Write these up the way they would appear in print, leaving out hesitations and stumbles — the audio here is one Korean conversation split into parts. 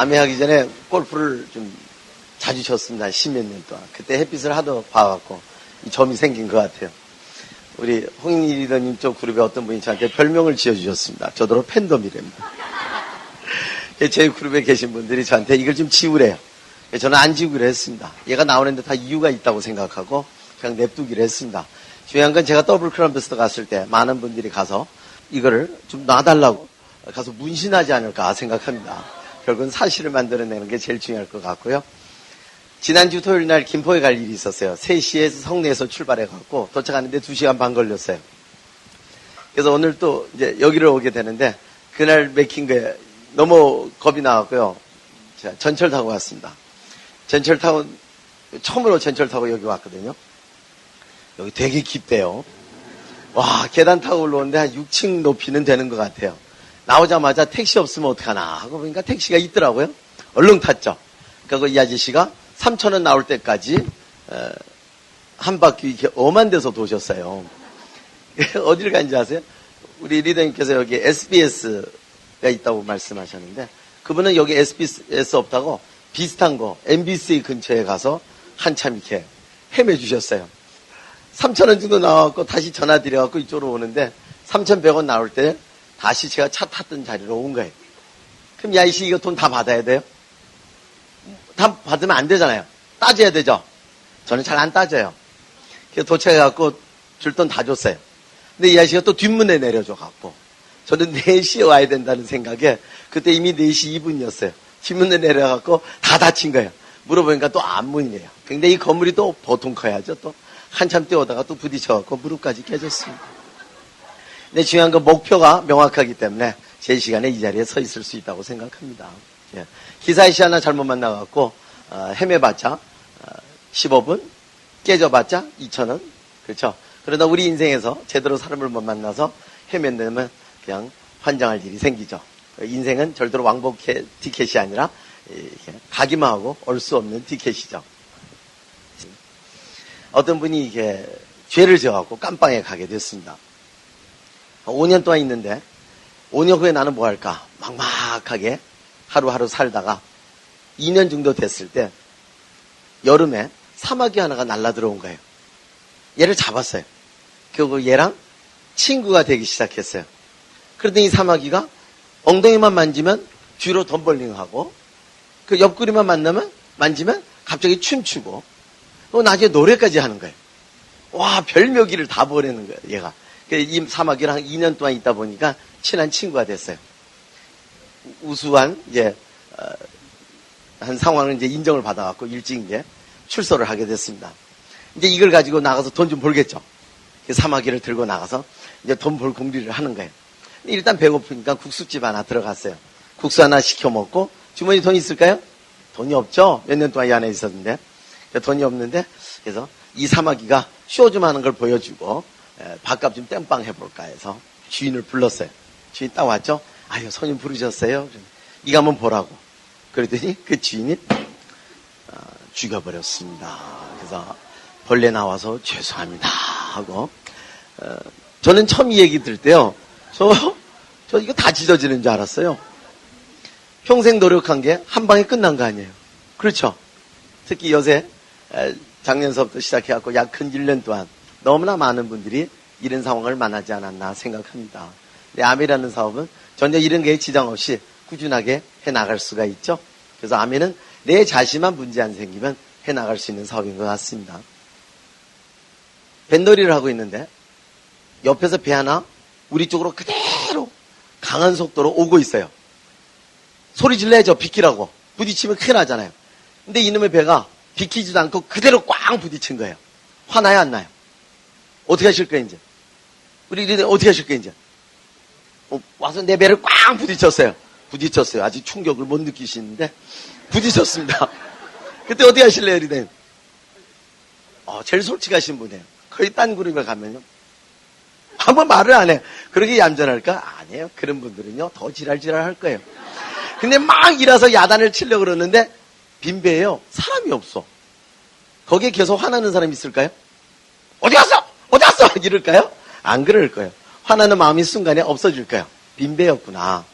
아메하기 전에 골프를 좀 자주 쳤습니다. 십몇 년 동안. 그때 햇빛을 하도 봐갖고 이 점이 생긴 것 같아요. 우리 홍인희 리더님 쪽 그룹에 어떤 분이 저한테 별명을 지어주셨습니다. 저더러 팬덤이랍니다. 제 그룹에 계신 분들이 저한테 이걸 좀 지우래요. 저는 안 지우기로 했습니다. 얘가 나오는데 다 이유가 있다고 생각하고 그냥 냅두기로 했습니다. 중요한 건 제가 더블 크럼버스터 갔을 때 많은 분들이 가서 이거를 좀 놔달라고 가서 문신하지 않을까 생각합니다. 결국은 사실을 만들어내는 게 제일 중요할 것 같고요. 지난주 토요일 날 김포에 갈 일이 있었어요. 3시에 성내에서 출발해갖고 도착하는데 2시간 반 걸렸어요. 그래서 오늘 또 이제 여기를 오게 되는데 그날 맥힌 거에 너무 겁이 나왔고요. 제가 전철 타고 왔습니다. 처음으로 전철 타고 여기 왔거든요. 여기 되게 깊대요. 와, 계단 타고 올라오는데 한 6층 높이는 되는 것 같아요. 나오자마자 택시 없으면 어떡하나 하고 보니까 택시가 있더라고요. 얼른 탔죠. 그리고 이 아저씨가 3,000원 나올 때까지 한 바퀴 이렇게 엄한 데서 도셨어요. 어디를 간지 아세요? 우리 리더님께서 여기 SBS가 있다고 말씀하셨는데 그분은 여기 SBS 없다고 비슷한 거 MBC 근처에 가서 한참 이렇게 헤매주셨어요. 3,000원 정도 나와갖고 다시 전화 드려갖고 이쪽으로 오는데 3,100원 나올 때 다시 제가 차 탔던 자리로 온 거예요. 그럼 야, 이씨 이거 돈 다 받아야 돼요? 다 받으면 안 되잖아요. 따져야 되죠? 저는 잘 안 따져요. 그래서 도착해갖고 줄 돈 다 줬어요. 근데 이 아저씨가 또 뒷문에 내려줘갖고 저는 4시에 와야 된다는 생각에 그때 이미 4시 2분이었어요. 뒷문에 내려갖고 다 다친 거예요. 물어보니까 또 안 보이네요. 근데 이 건물이 또 보통 커야죠. 또 한참 뛰어오다가 또 부딪혀갖고 무릎까지 깨졌습니다. 근데 중요한 건 목표가 명확하기 때문에 제 시간에 이 자리에 서 있을 수 있다고 생각합니다. 예. 기사이씨 하나 잘못 만나갖고 헤매봤자 15분, 깨져봤자 2,000원. 그렇죠? 그러다 우리 인생에서 제대로 사람을 못 만나서 헤맨다면 그냥 환장할 일이 생기죠. 인생은 절대로 왕복 티켓이 아니라 가기만 하고 올 수 없는 티켓이죠. 어떤 분이 이게 죄를 지어갖고 깜빵에 가게 됐습니다. 5년 동안 있는데 5년 후에 나는 뭐 할까 막막하게 하루하루 살다가 2년 정도 됐을 때 여름에 사마귀 하나가 날라 들어온 거예요. 얘를 잡았어요. 그리고 얘랑 친구가 되기 시작했어요. 그러더니 이 사마귀가 엉덩이만 만지면 뒤로 덤벌링하고 그 옆구리만 만지면 갑자기 춤추고 또 나중에 노래까지 하는 거예요. 와, 별묘기를 다 보내는 거예요, 얘가. 이 사마귀랑 2년 동안 있다 보니까 친한 친구가 됐어요. 우수한 한 상황을 이제 인정을 받아갖고 일찍 이제 출소를 하게 됐습니다. 이제 이걸 가지고 나가서 돈 좀 벌겠죠. 사마귀를 들고 나가서 이제 돈 벌 공리를 하는 거예요. 일단 배고프니까 국수집 하나 들어갔어요. 국수 하나 시켜 먹고 주머니 돈 있을까요? 돈이 없죠. 몇 년 동안 이 안에 있었는데 돈이 없는데 그래서 이 사마귀가 쇼 좀 하는 걸 보여주고 밥값 좀 땜빵 해볼까 해서 주인을 불렀어요. 주인 딱 왔죠. 아유, 손님 부르셨어요? 이거 한번 보라고. 그랬더니 그 주인이 죽여버렸습니다. 그래서 벌레 나와서 죄송합니다 하고 저는 처음 이 얘기 들을 때요. 저 이거 다 찢어지는 줄 알았어요. 평생 노력한 게 한 방에 끝난 거 아니에요. 그렇죠. 특히 요새 작년서부터 시작해갖고 약 근 1년 동안 너무나 많은 분들이 이런 상황을 만나지 않았나 생각합니다. 근데 아미라는 사업은 전혀 이런 게 지장 없이 꾸준하게 해나갈 수가 있죠. 그래서 아미는 내 자신만 문제 안 생기면 해나갈 수 있는 사업인 것 같습니다. 뱃놀이를 하고 있는데 옆에서 배 하나 우리 쪽으로 그대로 강한 속도로 오고 있어요. 소리 질러야죠. 비키라고. 부딪히면 큰일 나잖아요. 근데 이놈의 배가 비키지도 않고 그대로 꽝 부딪힌 거예요. 화나요, 안 나요? 어떻게 하실 거예요, 이제? 우리 리더 어떻게 하실 거예요, 이제? 와서 내 배를 꽝 부딪혔어요. 아직 충격을 못 느끼시는데 부딪혔습니다. 그때 어떻게 하실래요, 리더님? 제일 솔직하신 분이에요. 거의 딴 그룹에 가면요. 한번 말을 안 해. 그렇게 얌전할까? 아니에요. 그런 분들은요, 더 지랄지랄 할 거예요. 근데 막 일어서 야단을 치려고 그러는데 빈배예요. 사람이 없어. 거기에 계속 화나는 사람이 있을까요? 어디 갔어? 이럴까요? 안 그럴 거예요. 화나는 마음이 순간에 없어질 거예요. 빈배였구나.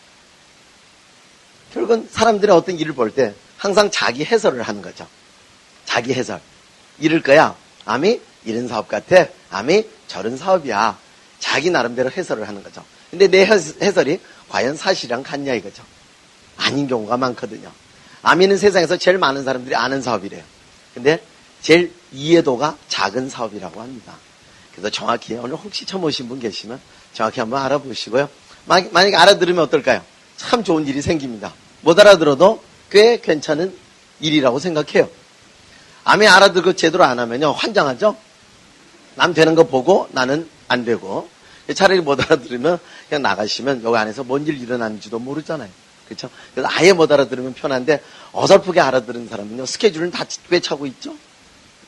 결국은 사람들이 어떤 일을 볼 때 항상 자기 해설을 하는 거죠. 자기 해설. 이럴 거야. 아미 이런 사업 같아. 아미 저런 사업이야. 자기 나름대로 해설을 하는 거죠. 근데 내 해설이 과연 사실이랑 같냐 이거죠. 아닌 경우가 많거든요. 아미는 세상에서 제일 많은 사람들이 아는 사업이래요. 근데 제일 이해도가 작은 사업이라고 합니다. 그래서 정확히 오늘 혹시 처음 오신 분 계시면 정확히 한번 알아보시고요. 만약에 알아들으면 어떨까요? 참 좋은 일이 생깁니다. 못 알아들어도 꽤 괜찮은 일이라고 생각해요. 아미 알아듣고 제대로 안 하면요 환장하죠. 남 되는 거 보고 나는 안 되고 차라리 못 알아들으면 그냥 나가시면 여기 안에서 뭔 일 일어나는지도 모르잖아요. 그렇죠? 그래서 아예 못 알아들으면 편한데 어설프게 알아들은 사람은요 스케줄은 다 꿰차고 있죠.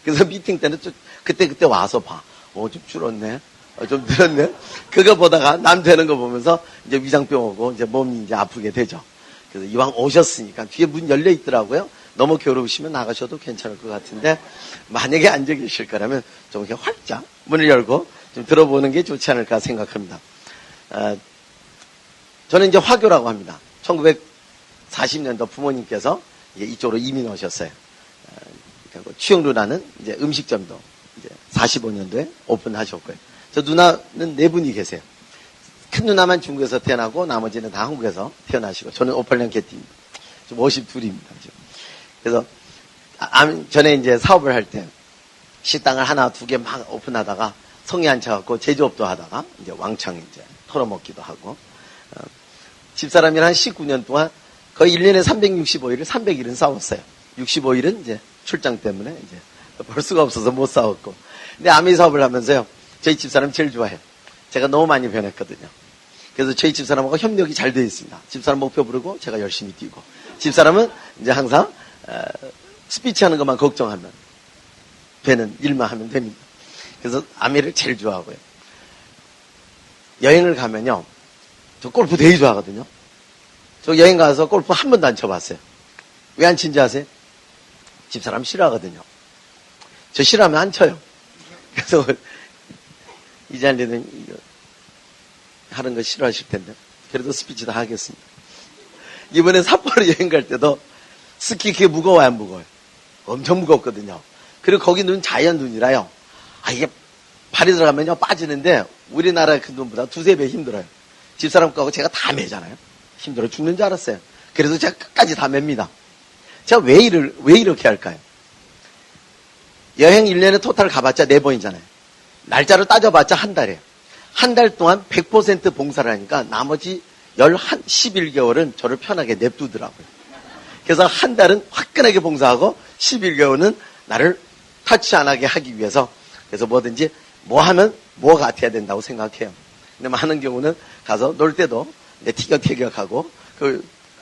그래서 미팅 때는 그때 와서 봐. 좀 줄었네. 좀 늘었네. 그거 보다가 남 되는 거 보면서 이제 위장병 오고 이제 몸이 이제 아프게 되죠. 그래서 이왕 오셨으니까 뒤에 문 열려 있더라고요. 너무 괴로우시면 나가셔도 괜찮을 것 같은데 만약에 앉아 계실 거라면 좀 이렇게 활짝 문을 열고 좀 들어보는 게 좋지 않을까 생각합니다. 저는 이제 화교라고 합니다. 1940년도 부모님께서 이쪽으로 이민 오셨어요. 추영루라는 이제 음식점도 이제 45년도에 오픈하셨고요. 저 누나는 네 분이 계세요. 큰 누나만 중국에서 태어나고 나머지는 다 한국에서 태어나시고 저는 58년 개띠입니다. 좀 52입니다. 그래서 전에 이제 사업을 할 때 식당을 하나 두 개 막 오픈하다가 성에 안 차갖고 제조업도 하다가 이제 왕창 이제 털어먹기도 하고 집사람이랑 한 19년 동안 거의 1년에 365일을 300일은 싸웠어요. 65일은 이제 출장 때문에 이제 볼 수가 없어서 못 싸웠고. 근데 아미 사업을 하면서요. 저희 집사람 제일 좋아해요. 제가 너무 많이 변했거든요. 그래서 저희 집사람하고 협력이 잘 되어 있습니다. 집사람 목표 부르고 제가 열심히 뛰고. 집사람은 이제 항상 스피치 하는 것만 걱정하면 되는 일만 하면 됩니다. 그래서 아미를 제일 좋아하고요. 여행을 가면요. 저 골프 되게 좋아하거든요. 저 여행 가서 골프 한 번도 안 쳐봤어요. 왜 안 친지 아세요? 집사람 싫어하거든요. 저 싫어하면 안 쳐요. 그래서 이 자리는 하는 거 싫어하실 텐데 그래도 스피치 다 하겠습니다. 이번에 삿포로 여행 갈 때도 스키 그게 무거워요 안 무거워요? 엄청 무겁거든요. 그리고 거기 눈 자연 눈이라요. 이게 발이 들어가면요 빠지는데 우리나라 그 눈보다 두세 배 힘들어요. 집사람 거하고 제가 다 매잖아요. 힘들어 죽는 줄 알았어요. 그래서 제가 끝까지 다 맵니다. 제가 왜 이렇게 할까요? 여행 1년에 토탈 가봤자 4번이잖아요. 날짜를 따져봤자 한 달이에요. 한 달 동안 100% 봉사를 하니까 나머지 11개월은 저를 편하게 냅두더라고요. 그래서 한 달은 화끈하게 봉사하고 11개월은 나를 터치 안 하게 하기 위해서 그래서 뭐든지 뭐 하면 뭐 같아야 된다고 생각해요. 근데 많은 경우는 가서 놀 때도 티격태격하고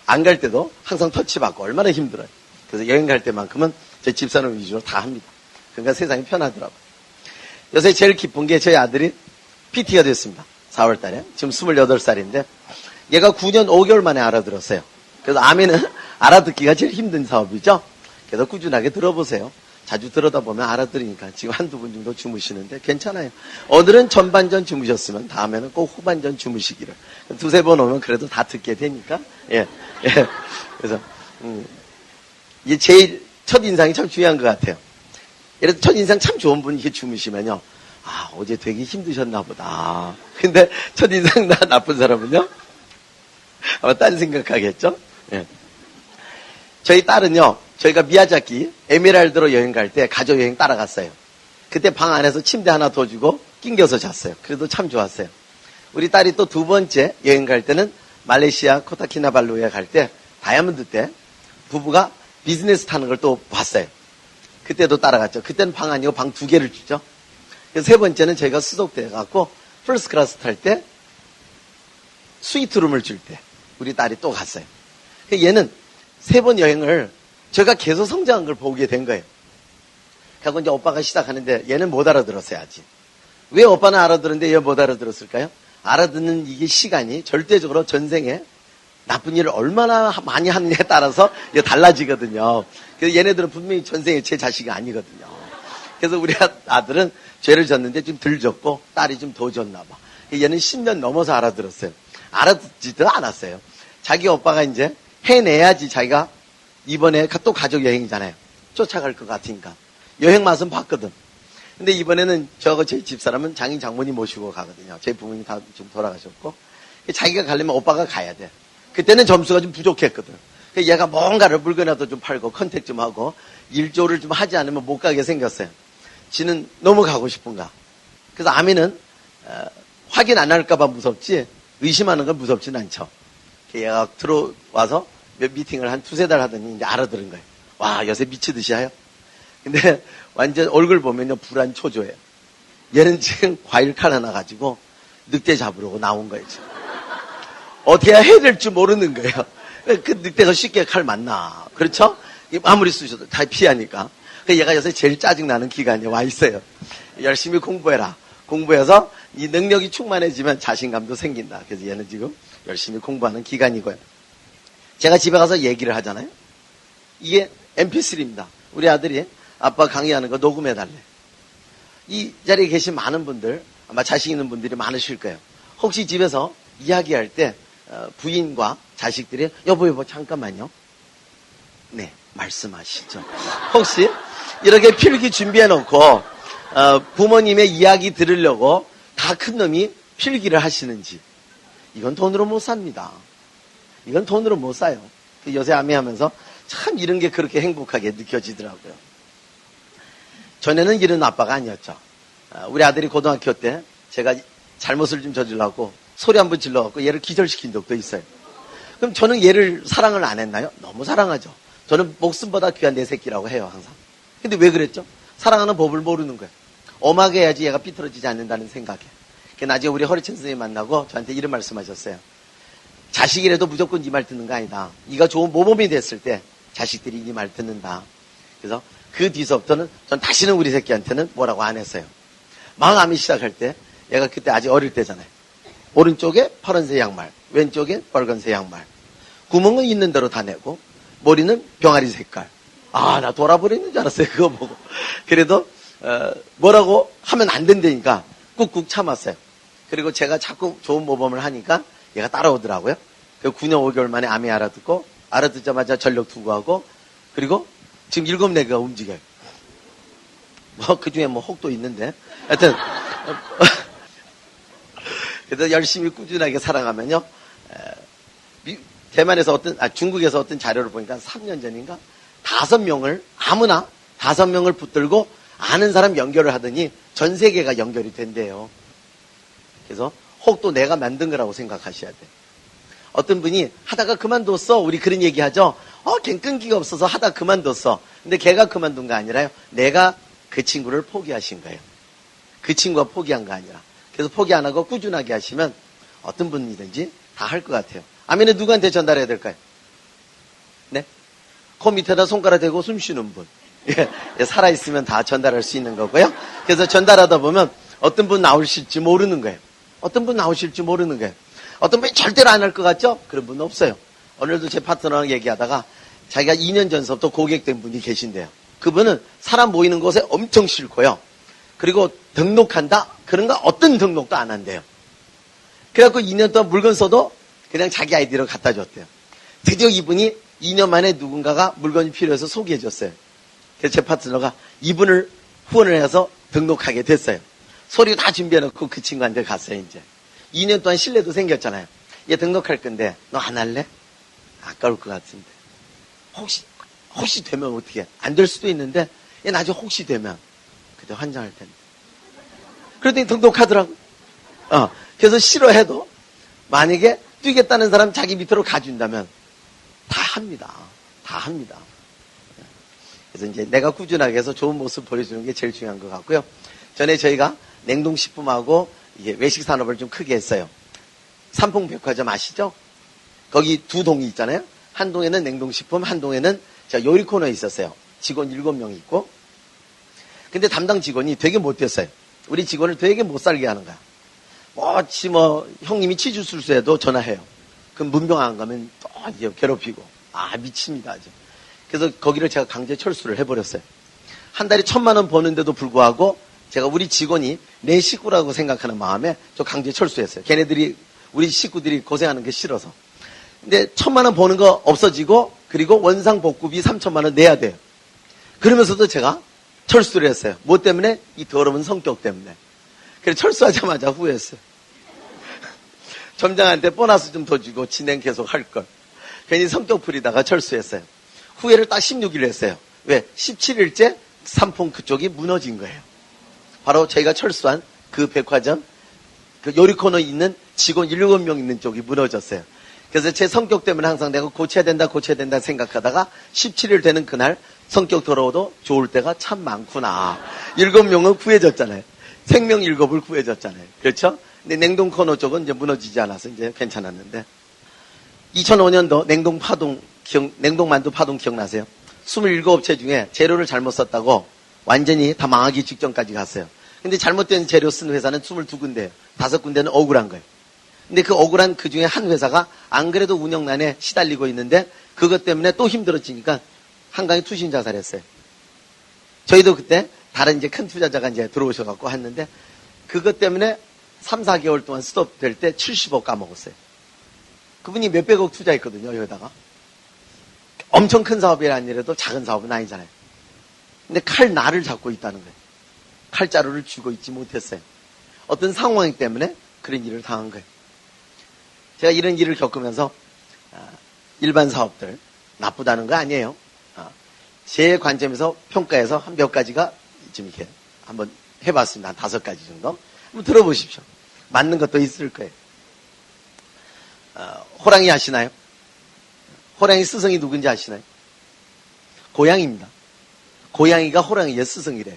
안 갈 때도 항상 터치받고 얼마나 힘들어요. 그래서 여행 갈 때만큼은 제 집사람 위주로 다 합니다. 그러니까 세상이 편하더라고요. 요새 제일 기쁜 게 저희 아들이 PT가 됐습니다. 4월 달에. 지금 28살인데 얘가 9년 5개월 만에 알아들었어요. 그래서 아미는 알아듣기가 제일 힘든 사업이죠. 그래서 꾸준하게 들어보세요. 자주 들어다 보면 알아들으니까 지금 한두 분 정도 주무시는데 괜찮아요. 오늘은 전반전 주무셨으면 다음에는 꼭 후반전 주무시기를. 두세 번 오면 그래도 다 듣게 되니까. 예. 그래서 이게 제일 첫 인상이 참 중요한 것 같아요. 예를 들어 첫 인상 참 좋은 분이 이렇게 주무시면요. 어제 되게 힘드셨나 보다. 근데 첫 인상 나쁜 사람은요. 아마 딴 생각하겠죠. 예. 저희 딸은요. 저희가 미야자키 에메랄드로 여행 갈 때 가족여행 따라갔어요. 그때 방 안에서 침대 하나 더 주고 낑겨서 잤어요. 그래도 참 좋았어요. 우리 딸이 또 두 번째 여행 갈 때는 말레이시아 코타키나발루에 갈 때 다이아몬드 때 부부가 비즈니스 타는 걸 또 봤어요. 그때도 따라갔죠. 그때는 방 아니고 방 2개를 주죠. 그래서 세 번째는 저희가 수속돼 갖고 퍼스트 클래스 탈 때 스위트룸을 줄 때 우리 딸이 또 갔어요. 얘는 3번 여행을 제가 계속 성장한 걸 보게 된 거예요. 그리고 이제 오빠가 시작하는데 얘는 못 알아들었어요, 아직. 왜 오빠는 알아들었는데 얘 못 알아들었을까요? 알아듣는 이게 시간이 절대적으로 전생에 나쁜 일을 얼마나 많이 하느냐에 따라서 이게 달라지거든요. 그래서 얘네들은 분명히 전생에 제 자식이 아니거든요. 그래서 우리 아들은 죄를 졌는데 좀 덜 졌고 딸이 좀 더 졌나 봐. 얘는 10년 넘어서 알아들었어요. 알아듣지도 않았어요. 자기 오빠가 이제 해내야지 자기가 이번에 또 가족 여행이잖아요. 쫓아갈 것 같으니까. 여행 맛은 봤거든. 근데 이번에는 저희 집사람은 장인 장모님 모시고 가거든요. 제 부모님 다 지금 돌아가셨고. 자기가 가려면 오빠가 가야 돼. 그때는 점수가 좀 부족했거든. 얘가 뭔가를 물건이라도 좀 팔고 컨택 좀 하고 일조를 좀 하지 않으면 못 가게 생겼어요. 지는 너무 가고 싶은가. 그래서 아미는 확인 안 할까봐 무섭지 의심하는 건 무섭진 않죠. 얘가 들어와서 미팅을 한 두세 달 하더니 이제 알아들은 거예요. 와, 요새 미치듯이 해요. 근데 완전 얼굴 보면요 불안 초조해요. 얘는 지금 과일 칼 하나 가지고 늑대 잡으려고 나온 거예요. 지금. 어떻게 해야 될지 모르는 거예요. 그 늑대가 쉽게 칼 맞나. 그렇죠? 아무리 쑤셔도 다 피하니까. 얘가 요새 제일 짜증나는 기간에 와 있어요. 열심히 공부해라. 공부해서 이 능력이 충만해지면 자신감도 생긴다. 그래서 얘는 지금 열심히 공부하는 기간이고요. 제가 집에 가서 얘기를 하잖아요. 이게 mp3입니다. 우리 아들이 아빠 강의하는 거 녹음해달래. 이 자리에 계신 많은 분들, 아마 자식 있는 분들이 많으실 거예요. 혹시 집에서 이야기할 때 부인과 자식들이 여보 잠깐만요. 네, 말씀하시죠. 혹시 이렇게 필기 준비해놓고 부모님의 이야기 들으려고 다 큰 놈이 필기를 하시는지. 이건 돈으로 못 삽니다. 이건 돈으로 못 사요. 요새 아미하면서 참 이런 게 그렇게 행복하게 느껴지더라고요. 전에는 이런 아빠가 아니었죠. 우리 아들이 고등학교 때 제가 잘못을 좀 저질러고 소리 한번 질러갖고 얘를 기절시킨 적도 있어요. 그럼 저는 얘를 사랑을 안 했나요? 너무 사랑하죠. 저는 목숨보다 귀한 내 새끼라고 해요, 항상. 근데 왜 그랬죠? 사랑하는 법을 모르는 거예요. 엄하게 해야지 얘가 삐뚤어지지 않는다는 생각에. 나중에 우리 허리천 선생님 만나고 저한테 이런 말씀하셨어요. 자식이라도 무조건 네 말 듣는 거 아니다. 네가 좋은 모범이 됐을 때 자식들이 네 말 듣는다. 그래서 그 뒤서부터는 전 다시는 우리 새끼한테는 뭐라고 안 했어요. 마음이 시작할 때 얘가 그때 아직 어릴 때잖아요. 오른쪽에 파란색 양말, 왼쪽에 빨간색 양말. 구멍은 있는 대로 다 내고 머리는 병아리 색깔. 아, 나 돌아버리는 줄 알았어요. 그거 보고. 그래도 뭐라고 하면 안 된다니까 꾹꾹 참았어요. 그리고 제가 자꾸 좋은 모범을 하니까 얘가 따라오더라고요. 9년 5개월 만에 암이 알아듣고 알아듣자마자 전력 투구하고 그리고 지금 7-4개가 움직여요. 그 중에 혹도 있는데 하여튼 그래서 열심히 꾸준하게 살아가면요. 대만에서 중국에서 어떤 자료를 보니까 3년 전인가 5명을 아무나 5명을 붙들고 아는 사람 연결을 하더니 전 세계가 연결이 된대요. 그래서 혹도 내가 만든 거라고 생각하셔야 돼. 어떤 분이 하다가 그만뒀어. 우리 그런 얘기 하죠. 걔 끈기가 없어서 하다 그만뒀어. 근데 걔가 그만둔 거 아니라요. 내가 그 친구를 포기하신 거예요. 그 친구가 포기한 거 아니라. 그래서 포기 안 하고 꾸준하게 하시면 어떤 분이든지 다 할 것 같아요. 아멘은 누구한테 전달해야 될까요? 네? 코 밑에다 손가락 대고 숨 쉬는 분. 예, 살아있으면 다 전달할 수 있는 거고요. 그래서 전달하다 보면 어떤 분 나오실지 모르는 거예요. 어떤 분 나오실지 모르는 거예요. 어떤 분이 절대로 안 할 것 같죠? 그런 분은 없어요. 오늘도 제 파트너랑 얘기하다가 자기가 2년 전서부터 고객된 분이 계신데요. 그분은 사람 모이는 곳에 엄청 싫고요. 그리고 등록한다? 그런 거 어떤 등록도 안 한대요. 그래갖고 2년 동안 물건 써도 그냥 자기 아이디로 갖다 줬대요. 드디어 이분이 2년 만에 누군가가 물건이 필요해서 소개해줬어요. 그래서 제 파트너가 이분을 후원을 해서 등록하게 됐어요. 서류 다 준비해놓고 그 친구한테 갔어요, 이제. 2년 동안 신뢰도 생겼잖아요. 얘 등록할 건데, 너 안 할래? 아까울 것 같은데. 혹시 되면 어떻게? 안 될 수도 있는데, 얘 나중에 혹시 되면, 그때 환장할 텐데. 그랬더니 등록하더라고. 그래서 싫어해도, 만약에 뛰겠다는 사람 자기 밑으로 가준다면, 다 합니다. 다 합니다. 그래서 이제 내가 꾸준하게 해서 좋은 모습 보여주는 게 제일 중요한 것 같고요. 전에 저희가 냉동식품하고 이게 외식 산업을 좀 크게 했어요. 삼풍백화점 아시죠? 거기 두 동이 있잖아요. 한 동에는 냉동식품, 한 동에는 제가 요리 코너에 있었어요. 직원 7명 있고. 근데 담당 직원이 되게 못됐어요. 우리 직원을 되게 못 살게 하는 거야. 형님이 치주술수에도 전화해요. 그럼 문병 안 가면 또 이제 괴롭히고. 미칩니다, 아주. 그래서 거기를 제가 강제 철수를 해버렸어요. 한 달에 1,000만 원 버는데도 불구하고 제가 우리 직원이 내 식구라고 생각하는 마음에 저 강제 철수했어요. 걔네들이, 우리 식구들이 고생하는 게 싫어서. 근데 1,000만 원 버는 거 없어지고 그리고 원상복구비 3,000만 원 내야 돼요. 그러면서도 제가 철수를 했어요. 뭐 때문에? 이 더러운 성격 때문에. 그래서 철수하자마자 후회했어요. 점장한테 보너스 좀 더 주고 진행 계속 할 걸. 괜히 성격 부리다가 철수했어요. 후회를 딱 16일 했어요. 왜? 17일째 삼풍 그쪽이 무너진 거예요. 바로 저희가 철수한 그 백화점, 그 요리코너 있는 직원 7명 있는 쪽이 무너졌어요. 그래서 제 성격 때문에 항상 내가 고쳐야 된다 생각하다가 17일 되는 그날 성격 더러워도 좋을 때가 참 많구나. 7명은 구해졌잖아요. 생명 7을 구해졌잖아요. 그렇죠? 근데 냉동 코너 쪽은 이제 무너지지 않아서 이제 괜찮았는데 2005년도 냉동만두 파동 기억나세요? 27업체 중에 재료를 잘못 썼다고 완전히 다 망하기 직전까지 갔어요. 근데 잘못된 재료 쓴 회사는 22군데예요. 5군데는 억울한 거예요. 근데 그 억울한 그 중에 한 회사가 안 그래도 운영난에 시달리고 있는데 그것 때문에 또 힘들어지니까 한강에 투신 자살했어요. 저희도 그때 다른 이제 큰 투자자가 이제 들어오셔갖고 했는데 그것 때문에 3, 4개월 동안 스톱될 때 70억 까먹었어요. 그분이 몇백억 투자했거든요, 여기다가. 엄청 큰 사업이 아니라도 작은 사업은 아니잖아요. 근데 칼날을 잡고 있다는 거예요. 칼자루를 쥐고 있지 못했어요. 어떤 상황 때문에 그런 일을 당한 거예요. 제가 이런 일을 겪으면서 일반 사업들 나쁘다는 거 아니에요. 제 관점에서 평가해서 한 몇 가지가 좀 이렇게 한번 해봤습니다. 한 5가지 정도. 한번 들어보십시오. 맞는 것도 있을 거예요. 호랑이 아시나요? 호랑이 스승이 누군지 아시나요? 고양이입니다. 고양이가 호랑이의 스승이래요.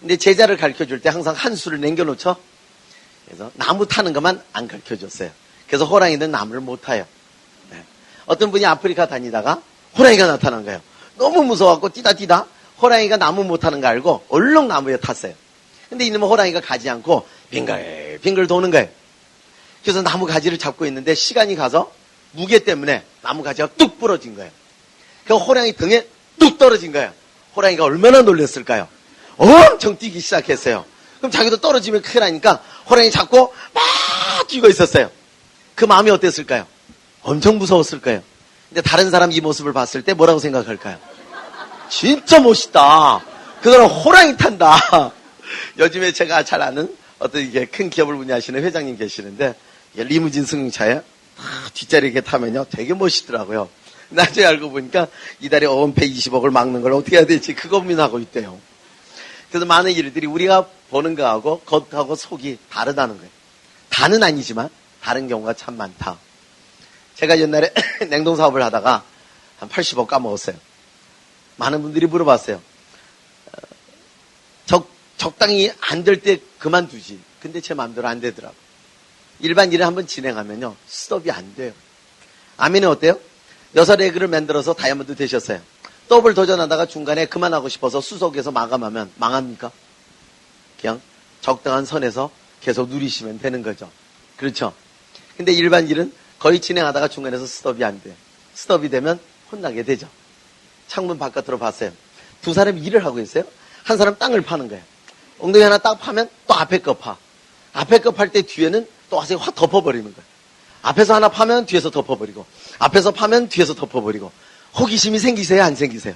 근데 제자를 가르쳐줄 때 항상 한 수를 남겨놓죠? 그래서 나무 타는 것만 안 가르쳐줬어요. 그래서 호랑이는 나무를 못 타요. 네. 어떤 분이 아프리카 다니다가 호랑이가 나타난 거예요. 너무 무서워갖고 뛰다 호랑이가 나무 못 타는 거 알고 얼른 나무에 탔어요. 근데 이놈은 호랑이가 가지 않고 빙글빙글 도는 거예요. 그래서 나무 가지를 잡고 있는데 시간이 가서 무게 때문에 나무 가지가 뚝 부러진 거예요. 그래서 호랑이 등에 뚝 떨어진 거예요. 호랑이가 얼마나 놀랐을까요? 엄청 뛰기 시작했어요. 그럼 자기도 떨어지면 큰일 나니까 호랑이 잡고 막 뛰고 있었어요. 그 마음이 어땠을까요? 엄청 무서웠을 거예요. 근데 다른 사람 이 모습을 봤을 때 뭐라고 생각할까요? 진짜 멋있다. 그거는 호랑이 탄다. 요즘에 제가 잘 아는 어떤 이게 큰 기업을 운영하시는 회장님 계시는데 리무진 승용차에 뒷자리 이렇게 타면요 되게 멋있더라고요. 나중에 알고 보니까 이달에 어음패 20억을 막는 걸 어떻게 해야 될지 그거 고민하고 있대요. 그래서 많은 일들이 우리가 보는 거하고 겉하고 속이 다르다는 거예요. 다는 아니지만 다른 경우가 참 많다. 제가 옛날에 냉동 사업을 하다가 한 80억 까먹었어요. 많은 분들이 물어봤어요. 적당히 안 될 때 그만두지. 근데 제 마음대로 안 되더라고요. 일반 일을 한번 진행하면요. 스톱이 안 돼요. 아멘은 어때요? 6에그를 만들어서 다이아몬드 되셨어요. 더블 도전하다가 중간에 그만하고 싶어서 수속에서 마감하면 망합니까? 그냥 적당한 선에서 계속 누리시면 되는 거죠. 그렇죠? 근데 일반 일은 거의 진행하다가 중간에서 스톱이 안 돼요. 스톱이 되면 혼나게 되죠. 창문 바깥으로 봤어요. 두 사람이 일을 하고 있어요. 한 사람 땅을 파는 거예요. 엉덩이 하나 딱 파면 또 앞에 거 파. 앞에 거 팔 때 뒤에는 또 와서 확 덮어버리는 거예요. 앞에서 하나 파면 뒤에서 덮어버리고 앞에서 파면 뒤에서 덮어버리고 호기심이 생기세요? 안 생기세요?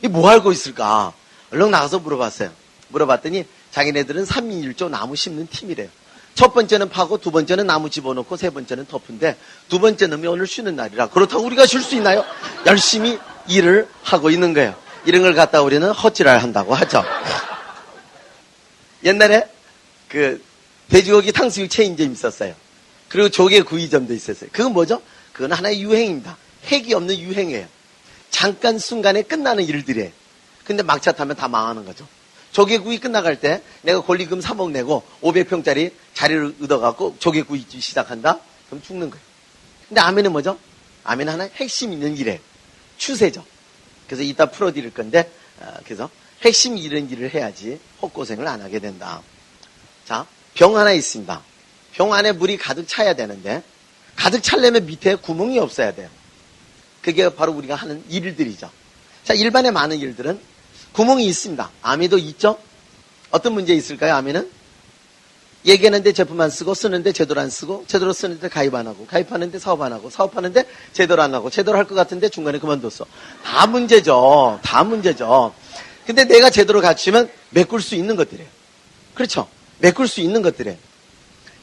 이 뭐 알고 있을까? 얼른 나가서 물어봤어요. 물어봤더니 자기네들은 3인 1조 나무 심는 팀이래요. 첫 번째는 파고 두 번째는 나무 집어넣고 세 번째는 덮은데 두 번째 놈이 오늘 쉬는 날이라 그렇다고 우리가 쉴 수 있나요? 열심히 일을 하고 있는 거예요. 이런 걸 갖다 우리는 헛질을 한다고 하죠. 옛날에 그 돼지고기 탕수육 체인점이 있었어요. 그리고 조개 구이점도 있었어요. 그건 뭐죠? 그건 하나의 유행입니다. 핵이 없는 유행이에요. 잠깐 순간에 끝나는 일들이에요. 근데 막차 타면 다 망하는 거죠. 조개구이 끝나갈 때 내가 권리금 3억 내고 500평짜리 자리를 얻어갖고 조개구이 시작한다? 그럼 죽는 거예요. 근데 아멘은 뭐죠? 아멘은 하나의 핵심 있는 일이에요. 추세죠. 그래서 이따 풀어드릴 건데 그래서 핵심 이런 일을 해야지 헛고생을 안 하게 된다. 자, 병 하나 있습니다. 병 안에 물이 가득 차야 되는데 가득 차려면 밑에 구멍이 없어야 돼요. 그게 바로 우리가 하는 일들이죠. 자, 일반의 많은 일들은 구멍이 있습니다. 아미도 있죠? 어떤 문제 있을까요, 아미는? 얘기하는데 제품 안 쓰고, 쓰는데 제대로 안 쓰고, 제대로 쓰는데 가입 안 하고, 가입하는데 사업 안 하고, 사업하는데 제대로 안 하고, 제대로 할 것 같은데 중간에 그만뒀어. 다 문제죠. 다 문제죠. 근데 내가 제대로 갖추면 메꿀 수 있는 것들이에요. 그렇죠? 메꿀 수 있는 것들이에요.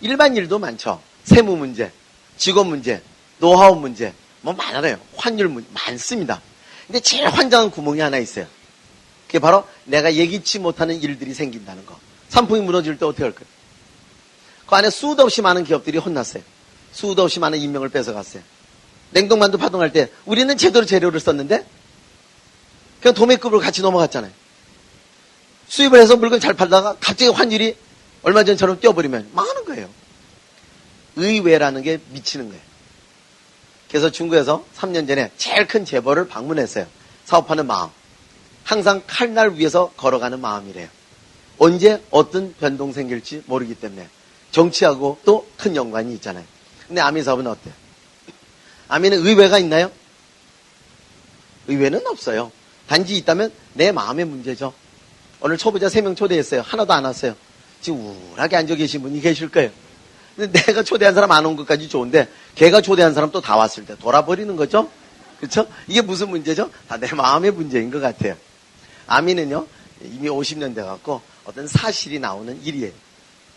일반 일도 많죠. 세무 문제, 직업 문제, 노하우 문제, 뭐 많아요. 환율 문제, 많습니다. 근데 제일 환장한 구멍이 하나 있어요. 그게 바로 내가 예기치 못하는 일들이 생긴다는 거. 산풍이 무너질 때 어떻게 할 거예요? 그 안에 수도 없이 많은 기업들이 혼났어요. 수도 없이 많은 인명을 뺏어갔어요. 냉동만두 파동할 때 우리는 제대로 재료를 썼는데 그냥 도매급으로 같이 넘어갔잖아요. 수입을 해서 물건 잘 팔다가 갑자기 환율이 얼마 전처럼 뛰어버리면 망하는 거예요. 의외라는 게 미치는 거예요. 그래서 중국에서 3년 전에 제일 큰 재벌을 방문했어요. 사업하는 마음. 항상 칼날 위에서 걸어가는 마음이래요. 언제 어떤 변동 생길지 모르기 때문에. 정치하고 또 큰 연관이 있잖아요. 근데 아미 사업은 어때요? 아미는 의외가 있나요? 의외는 없어요. 단지 있다면 내 마음의 문제죠. 오늘 초보자 3명 초대했어요. 하나도 안 왔어요. 지금 우울하게 앉아 계신 분이 계실 거예요. 근데 내가 초대한 사람 안 온 것까지 좋은데 걔가 초대한 사람 또 다 왔을 때 돌아버리는 거죠? 그렇죠? 이게 무슨 문제죠? 다 내 마음의 문제인 것 같아요. 아미는요 이미 50년 돼갖고 어떤 사실이 나오는 일이에요.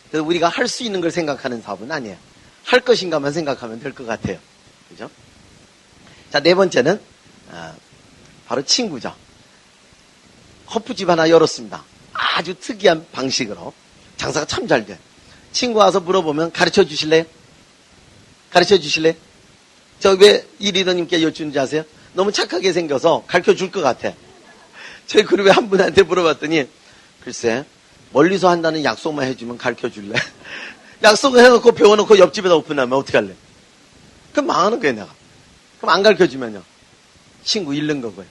그래서 우리가 할 수 있는 걸 생각하는 사업은 아니에요. 할 것인가만 생각하면 될 것 같아요. 그죠? 자, 네 번째는 바로 친구죠. 커프집 하나 열었습니다. 아주 특이한 방식으로 장사가 참 잘 돼. 친구 와서 물어보면 가르쳐 주실래요? 가르쳐 주실래요? 저 왜 이 리더님께 여쭈는지 아세요? 너무 착하게 생겨서 가르쳐 줄 것 같아. 저희 그룹에 한 분한테 물어봤더니 글쎄 멀리서 한다는 약속만 해주면 가르쳐 줄래? 약속을 해놓고 배워놓고 옆집에다 오픈하면 어떻게 할래? 그럼 망하는 거예요 내가. 그럼 안 가르쳐 주면요 친구 잃는 거고요.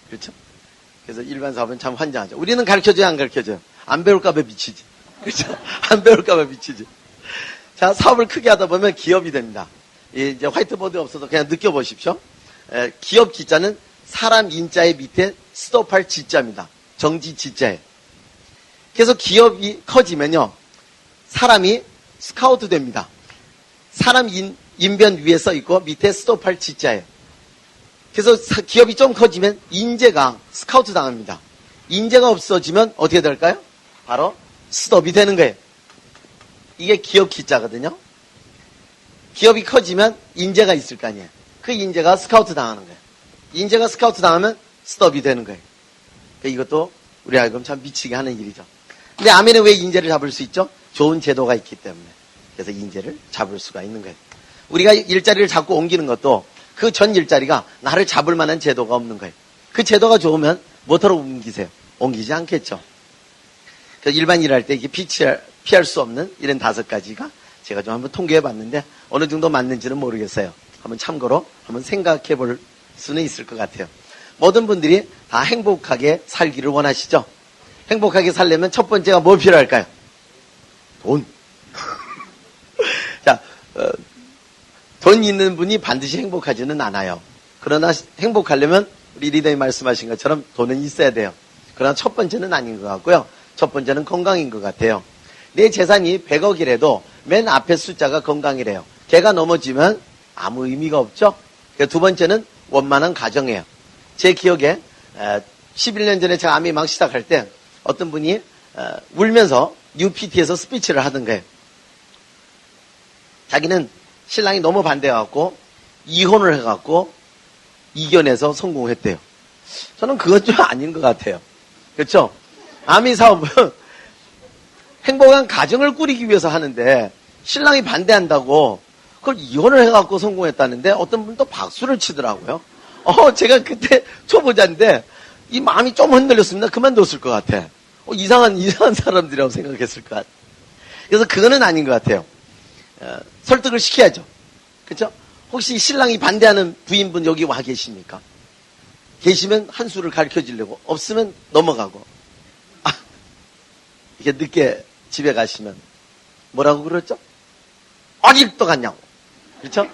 그렇죠? 그래서 일반 사업은 참 환장하죠. 우리는 가르쳐줘요 안 가르쳐줘요? 안 배울까봐 미치지. 그렇죠? 안 배울까봐 미치지. 자, 사업을 크게 하다 보면 기업이 됩니다. 이제 화이트보드 없어서 그냥 느껴보십시오. 기업 기자는 사람 인자의 밑에 스톱할 지자입니다. 정지 지자예요. 그래서 기업이 커지면요, 사람이 스카우트 됩니다. 사람 인변 위에 써 있고 밑에 스톱할 지자예요. 그래서 기업이 좀 커지면 인재가 스카우트 당합니다. 인재가 없어지면 어떻게 될까요? 바로 스톱이 되는 거예요. 이게 기업 기자거든요. 기업이 커지면 인재가 있을 거 아니에요. 그 인재가 스카우트 당하는 거예요. 인재가 스카우트 당하면 스톱이 되는 거예요. 그러니까 이것도 우리 알고 참 미치게 하는 일이죠. 근데 아멘은 왜 인재를 잡을 수 있죠? 좋은 제도가 있기 때문에. 그래서 인재를 잡을 수가 있는 거예요. 우리가 일자리를 자꾸 옮기는 것도 그 전 일자리가 나를 잡을 만한 제도가 없는 거예요. 그 제도가 좋으면 뭐하러 옮기세요? 옮기지 않겠죠. 그래서 일반 일할 때 이게 피할 수 없는 이런 5가지가 제가 좀 한번 통계해 봤는데 어느 정도 맞는지는 모르겠어요. 한번 참고로 한번 생각해 볼 수는 있을 것 같아요. 모든 분들이 다 행복하게 살기를 원하시죠? 행복하게 살려면 첫 번째가 뭐 필요할까요? 돈. 자, 돈 있는 분이 반드시 행복하지는 않아요. 그러나 행복하려면 우리 리더님 말씀하신 것처럼 돈은 있어야 돼요. 그러나 첫 번째는 아닌 것 같고요. 첫 번째는 건강인 것 같아요. 내 재산이 100억이라도 맨 앞에 숫자가 건강이래요. 걔가 넘어지면 아무 의미가 없죠. 두 번째는 원만한 가정이에요. 제 기억에 11년 전에 제가 암이 막 시작할 때 어떤 분이 울면서 UPT에서 스피치를 하던 거예요. 자기는 신랑이 너무 반대해갖고 이혼을 해갖고 이겨내서 성공했대요. 저는 그건 좀 아닌 것 같아요. 그렇죠? 암이 사업은 행복한 가정을 꾸리기 위해서 하는데 신랑이 반대한다고 그걸 이혼을 해갖고 성공했다는데 어떤 분은 또 박수를 치더라고요. 제가 그때 초보자인데 이 마음이 좀 흔들렸습니다. 그만뒀을 것 같아. 이상한 사람들이라고 생각했을 것 같아. 그래서 그거는 아닌 것 같아요. 설득을 시켜야죠. 그렇죠? 혹시 신랑이 반대하는 부인분 여기 와 계십니까? 계시면 한 수를 가르쳐 주려고, 없으면 넘어가고. 이렇게 늦게 집에 가시면 뭐라고 그랬죠? 어딜 또 갔냐고. 그렇죠?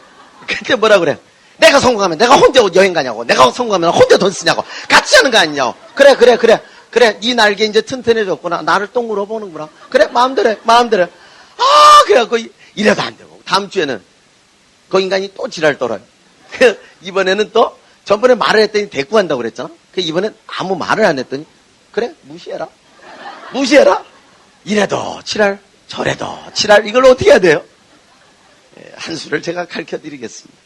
그때 뭐라 그래? 내가 성공하면 내가 혼자 여행 가냐고. 내가 성공하면 혼자 돈 쓰냐고. 같이 하는 거 아니냐고. 그래. 네 날개 이제 튼튼해졌구나. 나를 또 물어보는구나. 그래, 마음대로 해. 그래갖고 이래도 안 되고 다음 주에는 그 인간이 또 지랄 떨어요. 이번에는 또 전번에 말을 했더니 대꾸 한다고 그랬잖아. 이번엔 아무 말을 안 했더니 그래 무시해라. 이래도 지랄 저래도 지랄. 이걸 어떻게 해야 돼요? 한 수를 제가 가르쳐드리겠습니다.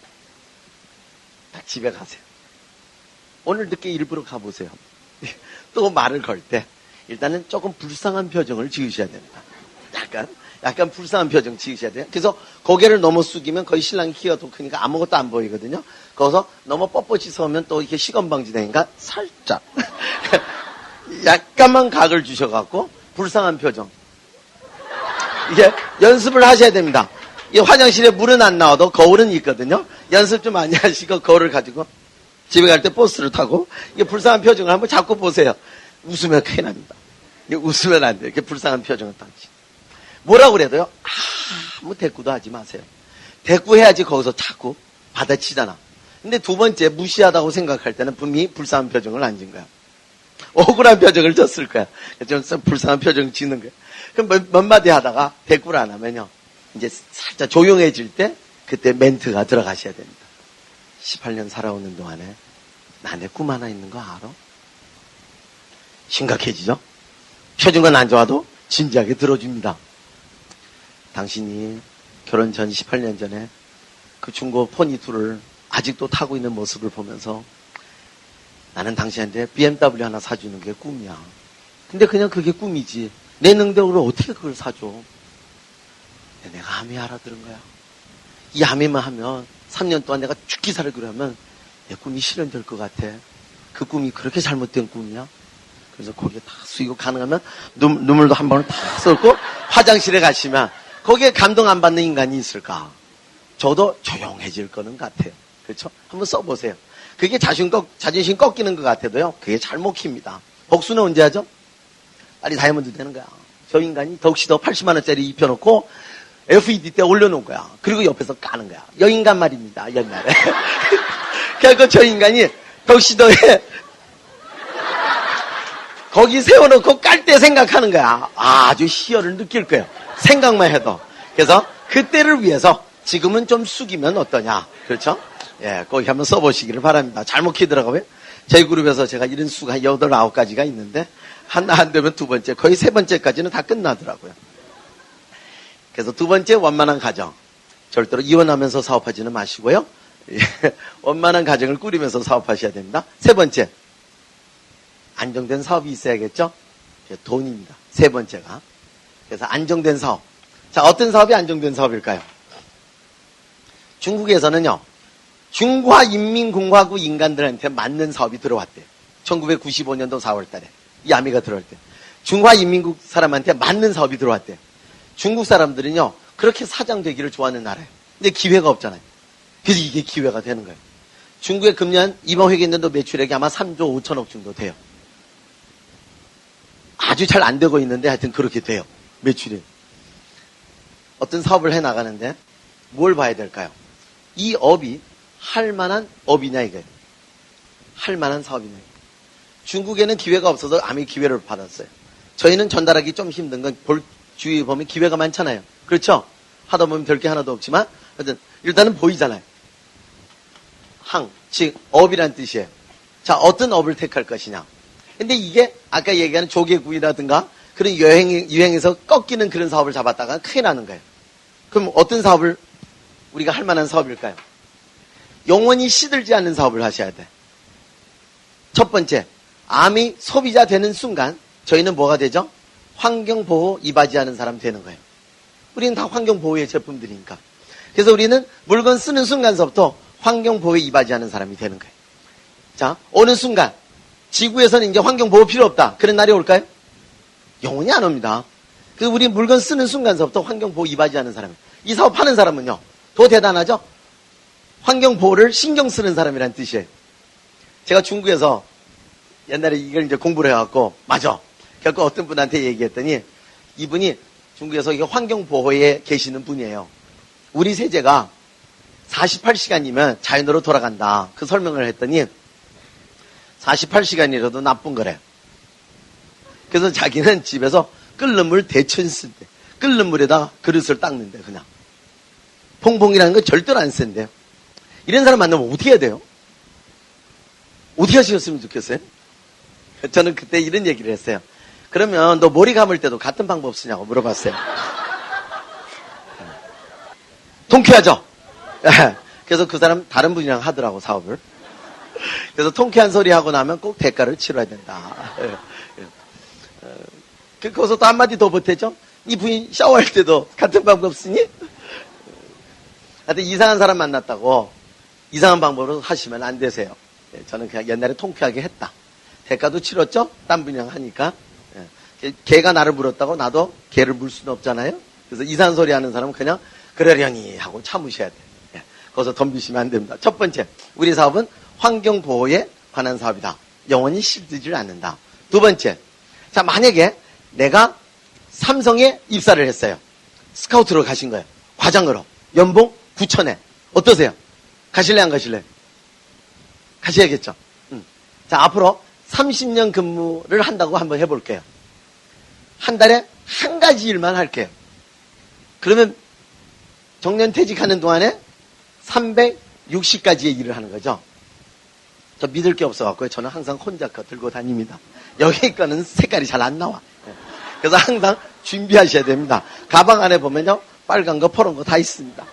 딱 집에 가세요. 오늘 늦게 일부러 가보세요. 또 말을 걸 때 일단은 조금 불쌍한 표정을 지으셔야 됩니다. 약간 불쌍한 표정 지으셔야 돼요. 그래서 고개를 너무 숙이면 거의 신랑이 키가 더 크니까 아무것도 안 보이거든요. 거기서 너무 뻣뻣이 서면 또 이렇게 시건방지 되니까 살짝 약간만 각을 주셔갖고 불쌍한 표정. 이게 연습을 하셔야 됩니다. 이 화장실에 물은 안 나와도 거울은 있거든요. 연습 좀 많이 하시고 거울을 가지고 집에 갈 때 버스를 타고 이게 불쌍한 표정을 한번 자꾸 보세요. 웃으면 큰일 납니다. 웃으면 안 돼요. 이렇게 불쌍한 표정을 당시. 뭐라고 그래도요? 아무 대꾸도 하지 마세요. 대꾸해야지 거기서 자꾸 받아치잖아. 근데 두 번째 무시하다고 생각할 때는 분명히 불쌍한 표정을 안 진 거야. 억울한 표정을 졌을 거야. 좀 불쌍한 표정을 짓는 거야. 그럼 몇 마디 하다가 대꾸를 안 하면요. 이제 살짝 조용해질 때 그때 멘트가 들어가셔야 됩니다. 18년 살아오는 동안에 나 내 꿈 하나 있는 거 알아? 심각해지죠? 표정은 안 좋아도 진지하게 들어줍니다. 당신이 결혼 전 18년 전에 그 중고 포니2를 아직도 타고 있는 모습을 보면서 나는 당신한테 BMW 하나 사주는 게 꿈이야. 근데 그냥 그게 꿈이지. 내 능력으로 어떻게 그걸 사줘? 내가 함이 알아들은 거야. 이 함이만 하면 3년 동안 내가 죽기 살기로 하면 내 꿈이 실현될 것 같아. 그 꿈이 그렇게 잘못된 꿈이야? 그래서 거기에 다 숙이고 가능하면 눈물도 한 방울 다 쏟고 화장실에 가시면 거기에 감동 안 받는 인간이 있을까? 저도 조용해질 거는 같아요. 그렇죠? 한번 써보세요. 그게 자존심 꺾이는 것 같아도요. 그게 잘 먹힙니다. 복수는 언제 하죠? 빨리 다이아몬드 되는 거야. 저 인간이 덕시도 80만 원짜리 입혀놓고 FED 때 올려놓은 거야. 그리고 옆에서 까는 거야. 여 인간 말입니다. 옛날에. 그래서 저 인간이 덕시도에 거기 세워놓고 깔 때 생각하는 거야. 아주 희열을 느낄 거예요. 생각만 해도. 그래서 그때를 위해서 지금은 좀 숙이면 어떠냐. 그렇죠? 예, 거기 한번 써보시기를 바랍니다. 잘 먹히더라고요. 저희 그룹에서 제가 이런 수가 8, 9가지가 있는데 하나 안 되면 두 번째, 거의 세 번째까지는 다 끝나더라고요. 그래서 두 번째 원만한 가정. 절대로 이혼하면서 사업하지는 마시고요. 예, 원만한 가정을 꾸리면서 사업하셔야 됩니다. 세 번째, 안정된 사업이 있어야겠죠? 돈입니다. 세 번째가. 그래서 안정된 사업. 자, 어떤 사업이 안정된 사업일까요? 중국에서는요, 중화인민공화국 인간들한테 맞는 사업이 들어왔대요. 1995년도 4월 달에. 이 아미가 들어올 때. 중화인민국 사람한테 맞는 사업이 들어왔대요. 중국 사람들은요, 그렇게 사장 되기를 좋아하는 나라예요. 근데 기회가 없잖아요. 그래서 이게 기회가 되는 거예요. 중국의 금년 이번 회계년도 매출액이 아마 3조 5천억 정도 돼요. 아주 잘 안 되고 있는데 하여튼 그렇게 돼요. 매출이. 어떤 사업을 해나가는데 뭘 봐야 될까요? 이 업이 할 만한 업이냐 이거예요. 할 만한 사업이냐. 중국에는 기회가 없어서 아미 기회를 받았어요. 저희는 전달하기 좀 힘든 건 주위에 보면 기회가 많잖아요. 그렇죠? 하다 보면 별 게 하나도 없지만 하여튼 일단은 보이잖아요. 즉 업이란 뜻이에요. 자, 어떤 업을 택할 것이냐. 근데 이게 아까 얘기하는 조개구이라든가 그런 유행에서 꺾이는 그런 사업을 잡았다가 큰일 나는 거예요. 그럼 어떤 사업을 우리가 할 만한 사업일까요? 영원히 시들지 않는 사업을 하셔야 돼. 첫 번째, 암이 소비자 되는 순간 저희는 뭐가 되죠? 환경보호 이바지하는 사람 되는 거예요. 우리는 다 환경보호의 제품들이니까. 그래서 우리는 물건 쓰는 순간서부터 환경보호에 이바지하는 사람이 되는 거예요. 자, 어느 순간 지구에서는 이제 환경보호 필요 없다. 그런 날이 올까요? 영원히 안 옵니다. 그래서 우리 물건 쓰는 순간서부터 환경보호 이바지하는 사람이에요. 이 사업 하는 사람은요, 더 대단하죠? 환경보호를 신경 쓰는 사람이란 뜻이에요. 제가 중국에서 옛날에 이걸 이제 공부를 해갖고, 맞아. 결국 어떤 분한테 얘기했더니, 이분이 중국에서 이게 환경보호에 계시는 분이에요. 우리 세제가 48시간이면 자연으로 돌아간다. 그 설명을 했더니, 48시간이라도 나쁜 거래. 그래서 자기는 집에서 끓는 물 대천 쓴대. 끓는 물에다가 그릇을 닦는데 그냥. 퐁퐁이라는 건 절대로 안 쓴대요. 이런 사람 만나면 어떻게 해야 돼요? 어떻게 하셨으면 좋겠어요? 저는 그때 이런 얘기를 했어요. 그러면 너 머리 감을 때도 같은 방법 쓰냐고 물어봤어요. 통쾌하죠? 그래서 그 사람 다른 분이랑 하더라고, 사업을. 그래서 통쾌한 소리 하고 나면 꼭 대가를 치러야 된다. 거기서 또 한마디 더 보태죠? 이 부인 샤워할 때도 같은 방법 쓰니? 하여튼 이상한 사람 만났다고 이상한 방법으로 하시면 안 되세요. 저는 그냥 옛날에 통쾌하게 했다. 대가도 치렀죠? 딴 분이랑 하니까. 개가 나를 물었다고 나도 개를 물 수는 없잖아요? 그래서 이상한 소리 하는 사람은 그냥 그러려니 하고 참으셔야 돼요. 거기서 덤비시면 안 됩니다. 첫 번째, 우리 사업은 환경보호에 관한 사업이다. 영원히 실드질 않는다. 두 번째, 자, 만약에 내가 삼성에 입사를 했어요. 스카우트로 가신 거예요. 과장으로. 연봉 9,000에. 어떠세요? 가실래, 안 가실래? 가셔야겠죠. 자, 앞으로 30년 근무를 한다고 한번 해볼게요. 한 달에 한 가지 일만 할게요. 그러면 정년퇴직하는 동안에 360가지의 일을 하는 거죠. 저 믿을 게 없어갖고요. 저는 항상 혼자 거 들고 다닙니다. 여기 거는 색깔이 잘 안 나와. 그래서 항상 준비하셔야 됩니다. 가방 안에 보면요. 빨간 거, 파란 거 다 있습니다.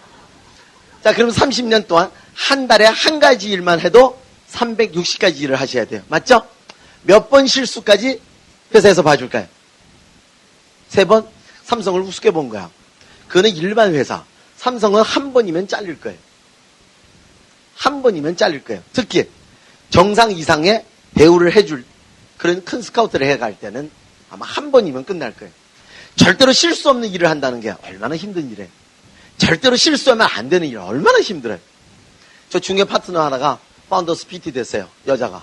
자, 그럼 30년 동안 한 달에 한 가지 일만 해도 360가지 일을 하셔야 돼요. 맞죠? 몇 번 실수까지 회사에서 봐줄까요? 3번? 삼성을 우습게 본 거야. 그거는 일반 회사. 삼성은 한 번이면 잘릴 거예요. 한 번이면 잘릴 거예요. 특히 정상 이상의 대우를 해줄 그런 큰 스카우트를 해갈 때는 아마 한 번이면 끝날 거예요. 절대로 실수 없는 일을 한다는 게 얼마나 힘든 일이에요. 절대로 실수하면 안 되는 일 얼마나 힘들어요. 저 중에 파트너 하나가 파운더스 PT 됐어요. 여자가.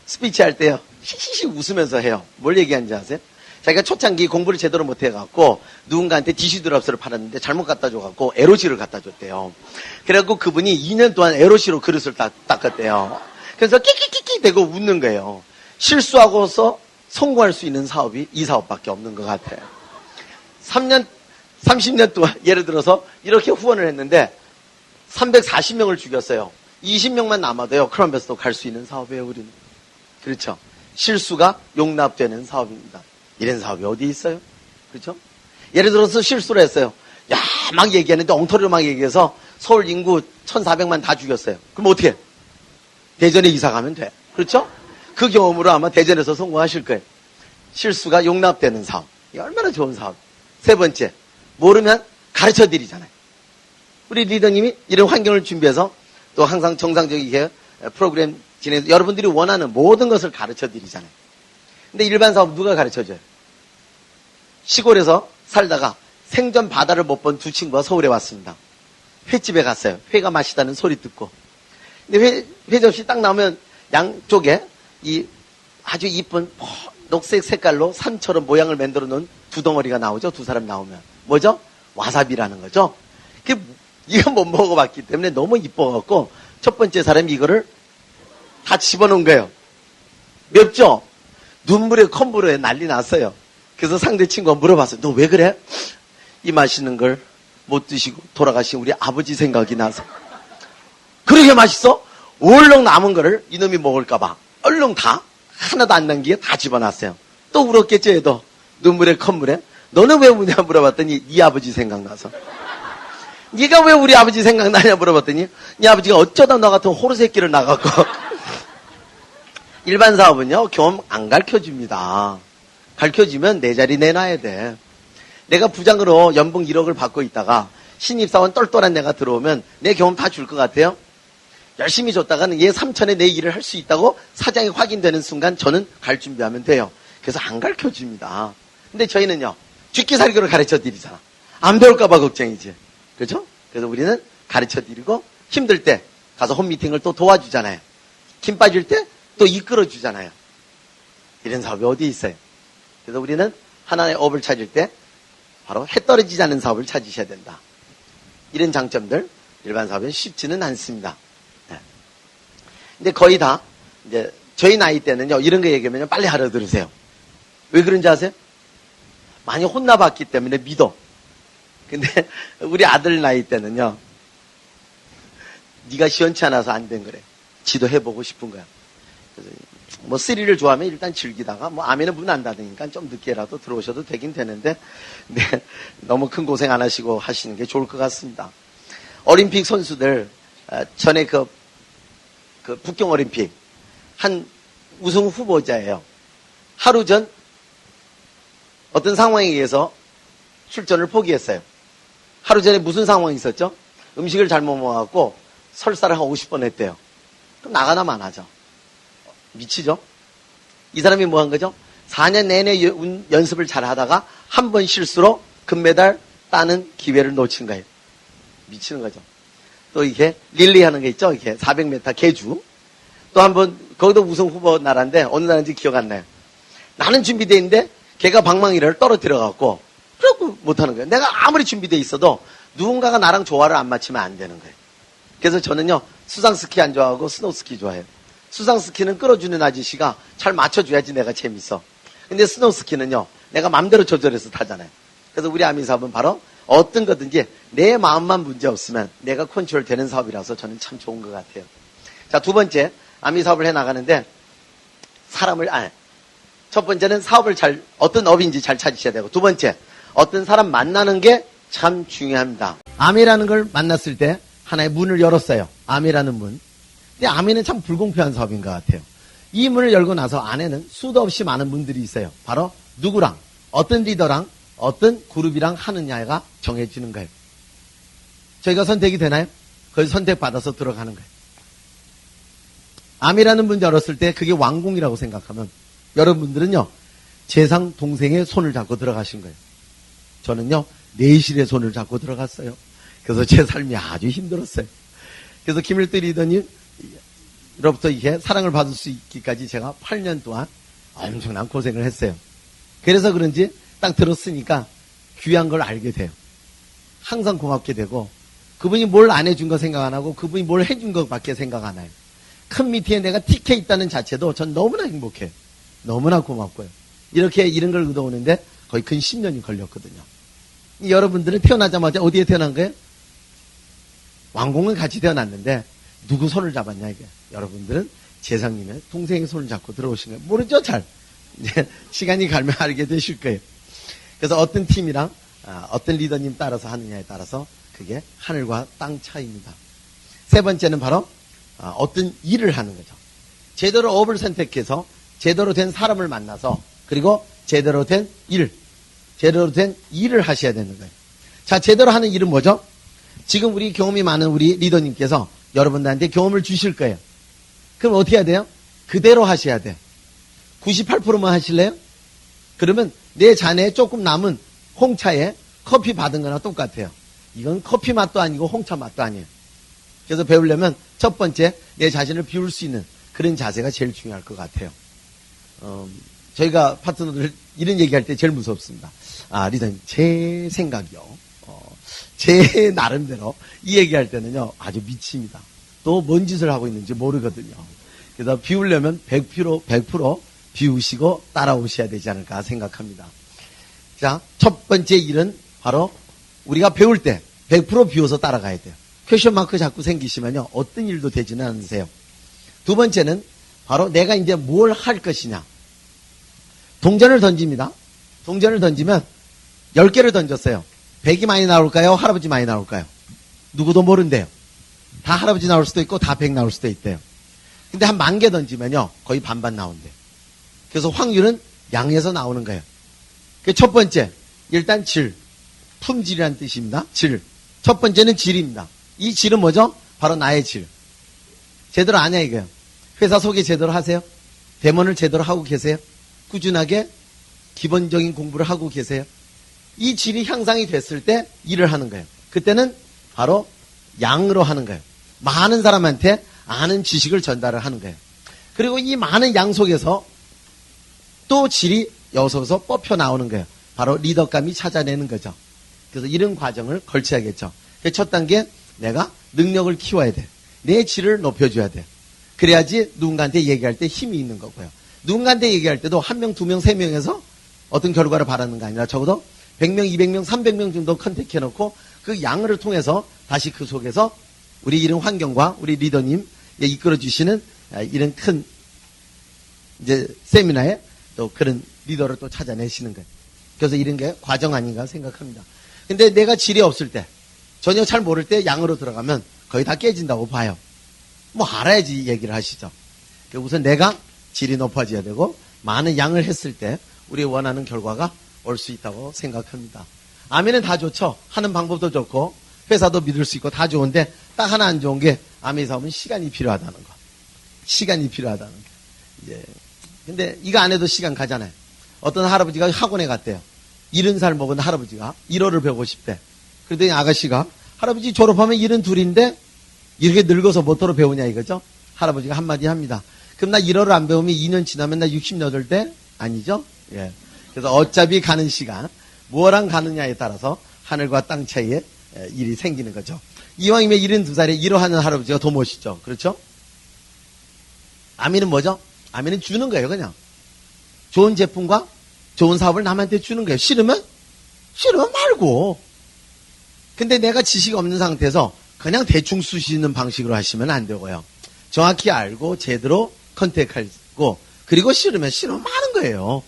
스피치 할 때요. 히히히 웃으면서 해요. 뭘 얘기하는지 아세요? 자기가 초창기 공부를 제대로 못해갖고 누군가한테 디시드랍스를 팔았는데 잘못 갖다 줘갖고 에로시를 갖다 줬대요. 그래갖고 그분이 2년 동안 에로시로 그릇을 닦았대요. 그래서 끼끼끼끼 대고 웃는 거예요. 실수하고서 성공할 수 있는 사업이 이 사업밖에 없는 것 같아요. 30년 동안 예를 들어서 이렇게 후원을 했는데 340명을 죽였어요. 20명만 남아도요. 크럼베스도 갈 수 있는 사업이에요. 우리는. 그렇죠. 실수가 용납되는 사업입니다. 이런 사업이 어디 있어요? 그렇죠? 예를 들어서 실수를 했어요. 야, 막 얘기하는데 엉터리로 막 얘기해서 서울 인구 1,400만 다 죽였어요. 그럼 어떻게 해? 대전에 이사 가면 돼. 그렇죠? 그 경험으로 아마 대전에서 성공하실 거예요. 실수가 용납되는 사업. 이 얼마나 좋은 사업. 세 번째, 모르면 가르쳐 드리잖아요. 우리 리더님이 이런 환경을 준비해서 또 항상 정상적이게 프로그램 진행해서 여러분들이 원하는 모든 것을 가르쳐 드리잖아요. 근데 일반 사업 누가 가르쳐 줘요? 시골에서 살다가 생전 바다를 못 본 두 친구가 서울에 왔습니다. 횟집에 갔어요. 회가 맛있다는 소리 듣고. 근데 회 접시 딱 나오면 양쪽에 이 아주 이쁜 녹색 색깔로 산처럼 모양을 만들어 놓은 두 덩어리가 나오죠. 두 사람 나오면. 뭐죠? 와사비라는 거죠. 이거 못 먹어봤기 때문에 너무 이뻐갖고 첫 번째 사람이 이거를 다 집어넣은 거예요. 맵죠? 눈물에 컴브로에 난리 났어요. 그래서 상대 친구가 물어봤어요. 너 왜 그래? 이 맛있는 걸 못 드시고 돌아가신 우리 아버지 생각이 나서. 그렇게 맛있어? 얼렁 남은 거를 이놈이 먹을까봐 얼렁 다 하나도 안 남기게 다 집어놨어요. 또 울었겠죠, 얘도. 눈물에 콧물에. 너는 왜 우냐 물어봤더니 네 아버지 생각나서. 네가 왜 우리 아버지 생각나냐 물어봤더니 네 아버지가 어쩌다 너 같은 호루 새끼를 나갔고. 일반 사업은요, 경험 안 가르쳐줍니다. 가르쳐주면 내 자리 내놔야 돼. 내가 부장으로 연봉 1억을 받고 있다가 신입사원 똘똘한 내가 들어오면 내 경험 다 줄 것 같아요? 열심히 줬다가는 얘 3천에 내 일을 할 수 있다고 사장이 확인되는 순간 저는 갈 준비하면 돼요. 그래서 안 가르쳐줍니다. 근데 저희는요, 죽기 살기로 가르쳐드리잖아. 안 배울까봐 걱정이지. 그렇죠? 그래서 우리는 가르쳐드리고 힘들 때 가서 홈미팅을 또 도와주잖아요. 힘 빠질 때 또 이끌어주잖아요. 이런 사업이 어디 있어요? 그래서 우리는 하나의 업을 찾을 때 바로 해 떨어지지 않는 사업을 찾으셔야 된다. 이런 장점들 일반 사업은 쉽지는 않습니다. 네. 근데 거의 다 이제 저희 나이 때는요, 이런 거 얘기하면 빨리 알아들으세요. 왜 그런지 아세요? 많이 혼나봤기 때문에 믿어. 근데 우리 아들 나이 때는요, 네가 시원치 않아서 안 된 거래. 지도 해보고 싶은 거야. 그래서 뭐 스릴을 좋아하면 일단 즐기다가 뭐 아멘은 문 안 닫으니까 좀 늦게라도 들어오셔도 되긴 되는데, 네, 너무 큰 고생 안 하시고 하시는 게 좋을 것 같습니다. 올림픽 선수들 전에 그 북경 올림픽 한 우승 후보자예요. 하루 전 어떤 상황에 의해서 출전을 포기했어요. 하루 전에 무슨 상황이 있었죠? 음식을 잘못 먹어갖고 설사를 한 50번 했대요. 그럼 나가나 마나죠. 미치죠? 이 사람이 뭐 한 거죠? 4년 내내 연습을 잘 하다가 한 번 실수로 금메달 따는 기회를 놓친 거예요. 미치는 거죠. 또 이게 릴리 하는 게 있죠? 이렇게 400m 계주. 또 한 번, 거기도 우승 후보 나라인데 어느 나라인지 기억 안 나요. 나는 준비되어 있는데 걔가 방망이를 떨어뜨려갖고 그래갖고 못하는 거예요. 내가 아무리 준비되어 있어도 누군가가 나랑 조화를 안 맞추면 안 되는 거예요. 그래서 저는요, 수상스키 안 좋아하고 스노우스키 좋아해요. 수상스키는 끌어주는 아저씨가 잘 맞춰줘야지 내가 재밌어. 근데 스노우스키는요, 내가 마음대로 조절해서 타잖아요. 그래서 우리 아미 사업은 바로 어떤 거든지 내 마음만 문제 없으면 내가 컨트롤 되는 사업이라서 저는 참 좋은 것 같아요. 자, 두 번째, 아미 사업을 해 나가는데 첫 번째는 사업을 어떤 업인지 잘 찾으셔야 되고, 두 번째, 어떤 사람 만나는 게 참 중요합니다. 아미라는 걸 만났을 때 하나의 문을 열었어요. 아미라는 문. 근데 아미는 참 불공평한 사업인 것 같아요. 이 문을 열고 나서 안에는 수도 없이 많은 문들이 있어요. 바로 누구랑, 어떤 리더랑, 어떤 그룹이랑 하느냐가 정해지는 거예요. 저희가 선택이 되나요? 거기서 선택받아서 들어가는 거예요. 암이라는 문 열었을 때 그게 왕궁이라고 생각하면 여러분들은요, 재상 동생의 손을 잡고 들어가신 거예요. 저는요, 내실의 손을 잡고 들어갔어요. 그래서 제 삶이 아주 힘들었어요. 그래서 김일도 리더님으로부터 이게 사랑을 받을 수 있기까지 제가 8년 동안 엄청난 고생을 했어요. 그래서 그런지 딱 들었으니까 귀한 걸 알게 돼요. 항상 고맙게 되고, 그분이 뭘 안 해준 거 생각 안 하고 그분이 뭘 해준 것밖에 생각 안 해요. 큰 미팅에 내가 TK 있다는 자체도 전 너무나 행복해요. 너무나 고맙고요. 이렇게 이런 걸 얻어오는데 거의 근 10년이 걸렸거든요. 여러분들은 태어나자마자 어디에 태어난 거예요? 왕궁은 같이 태어났는데 누구 손을 잡았냐 이게. 여러분들은 재상님의 동생의 손을 잡고 들어오신 거예요. 모르죠? 잘. 이제 시간이 가면 알게 되실 거예요. 그래서 어떤 팀이랑 어떤 리더님 따라서 하느냐에 따라서 그게 하늘과 땅 차이입니다. 세 번째는 바로 어떤 일을 하는 거죠. 제대로 업을 선택해서 제대로 된 사람을 만나서 그리고 제대로 된 일을 하셔야 되는 거예요. 자, 제대로 하는 일은 뭐죠? 지금 우리 경험이 많은 우리 리더님께서 여러분들한테 경험을 주실 거예요. 그럼 어떻게 해야 돼요? 그대로 하셔야 돼요. 98%만 하실래요? 그러면 내 잔에 조금 남은 홍차에 커피 받은 거나 똑같아요. 이건 커피 맛도 아니고 홍차 맛도 아니에요. 그래서 배우려면 첫 번째 내 자신을 비울 수 있는 그런 자세가 제일 중요할 것 같아요. 저희가 파트너들 이런 얘기할 때 제일 무섭습니다. 리더님, 제 생각이요. 제 나름대로 이 얘기할 때는요, 아주 미칩니다. 또 뭔 짓을 하고 있는지 모르거든요. 그래서 비우려면 100% 비우시고 따라오셔야 되지 않을까 생각합니다. 자, 첫 번째 일은 바로 우리가 배울 때 100% 비워서 따라가야 돼요. 퀘션 마크 자꾸 생기시면요, 어떤 일도 되지는 않으세요. 두 번째는 바로 내가 이제 뭘 할 것이냐. 동전을 던집니다. 동전을 던지면 10개를 던졌어요. 100이 많이 나올까요? 할아버지 많이 나올까요? 누구도 모른대요. 다 할아버지 나올 수도 있고 다 100 나올 수도 있대요. 근데 한 10,000개 던지면요, 거의 반반 나온대요. 그래서 확률은 양에서 나오는 거예요. 첫 번째, 일단 질. 품질이라는 뜻입니다. 질. 첫 번째는 질입니다. 이 질은 뭐죠? 바로 나의 질. 제대로 안 해, 이거요. 회사 소개 제대로 하세요? 대면을 제대로 하고 계세요? 꾸준하게 기본적인 공부를 하고 계세요? 이 질이 향상이 됐을 때 일을 하는 거예요. 그때는 바로 양으로 하는 거예요. 많은 사람한테 아는 지식을 전달을 하는 거예요. 그리고 이 많은 양 속에서 또 질이 여기서 뽑혀 나오는 거예요. 바로 리더감이 찾아내는 거죠. 그래서 이런 과정을 걸쳐야겠죠. 첫 단계, 내가 능력을 키워야 돼. 내 질을 높여줘야 돼. 그래야지 누군가한테 얘기할 때 힘이 있는 거고요. 누군가한테 얘기할 때도 1명, 2명, 3명에서 어떤 결과를 바라는 게 아니라 적어도 100명, 200명, 300명 정도 컨택해놓고 그 양을 통해서 다시 그 속에서 우리 이런 환경과 우리 리더님 이끌어주시는 이런 큰 이제 세미나에 또 그런 리더를 또 찾아내시는 거예요. 그래서 이런 게 과정 아닌가 생각합니다. 근데 내가 질이 없을 때, 전혀 잘 모를 때 양으로 들어가면 거의 다 깨진다고 봐요. 뭐 알아야지 얘기를 하시죠. 우선 내가 질이 높아져야 되고 많은 양을 했을 때 우리 원하는 결과가 올 수 있다고 생각합니다. 아멘은 다 좋죠. 하는 방법도 좋고 회사도 믿을 수 있고 다 좋은데 딱 하나 안 좋은 게 아멘 사업은 시간이 필요하다는 거. 시간이 필요하다는 거. 예. 근데 이거 안 해도 시간 가잖아요. 어떤 할아버지가 학원에 갔대요. 70살 먹은 할아버지가 1어를 배우고 싶대. 그랬더니 아가씨가 할아버지 졸업하면 72인데 이렇게 늙어서 뭐더러 배우냐 이거죠. 할아버지가 한마디 합니다. 그럼 나 1어를 안 배우면 2년 지나면 나 68대? 아니죠? 예. 그래서 어차피 가는 시간, 뭐랑 가느냐에 따라서 하늘과 땅 차이에 일이 생기는 거죠. 이왕이면 72살에 1어 하는 할아버지가 더 멋있죠. 그렇죠? 아멘은 뭐죠? 아멘은 주는 거예요, 그냥. 좋은 제품과 좋은 사업을 남한테 주는 거예요. 싫으면 말고. 근데 내가 지식이 없는 상태에서 그냥 대충 쓰시는 방식으로 하시면 안 되고요. 정확히 알고 제대로 컨택하고 그리고 싫으면 마는 거예요.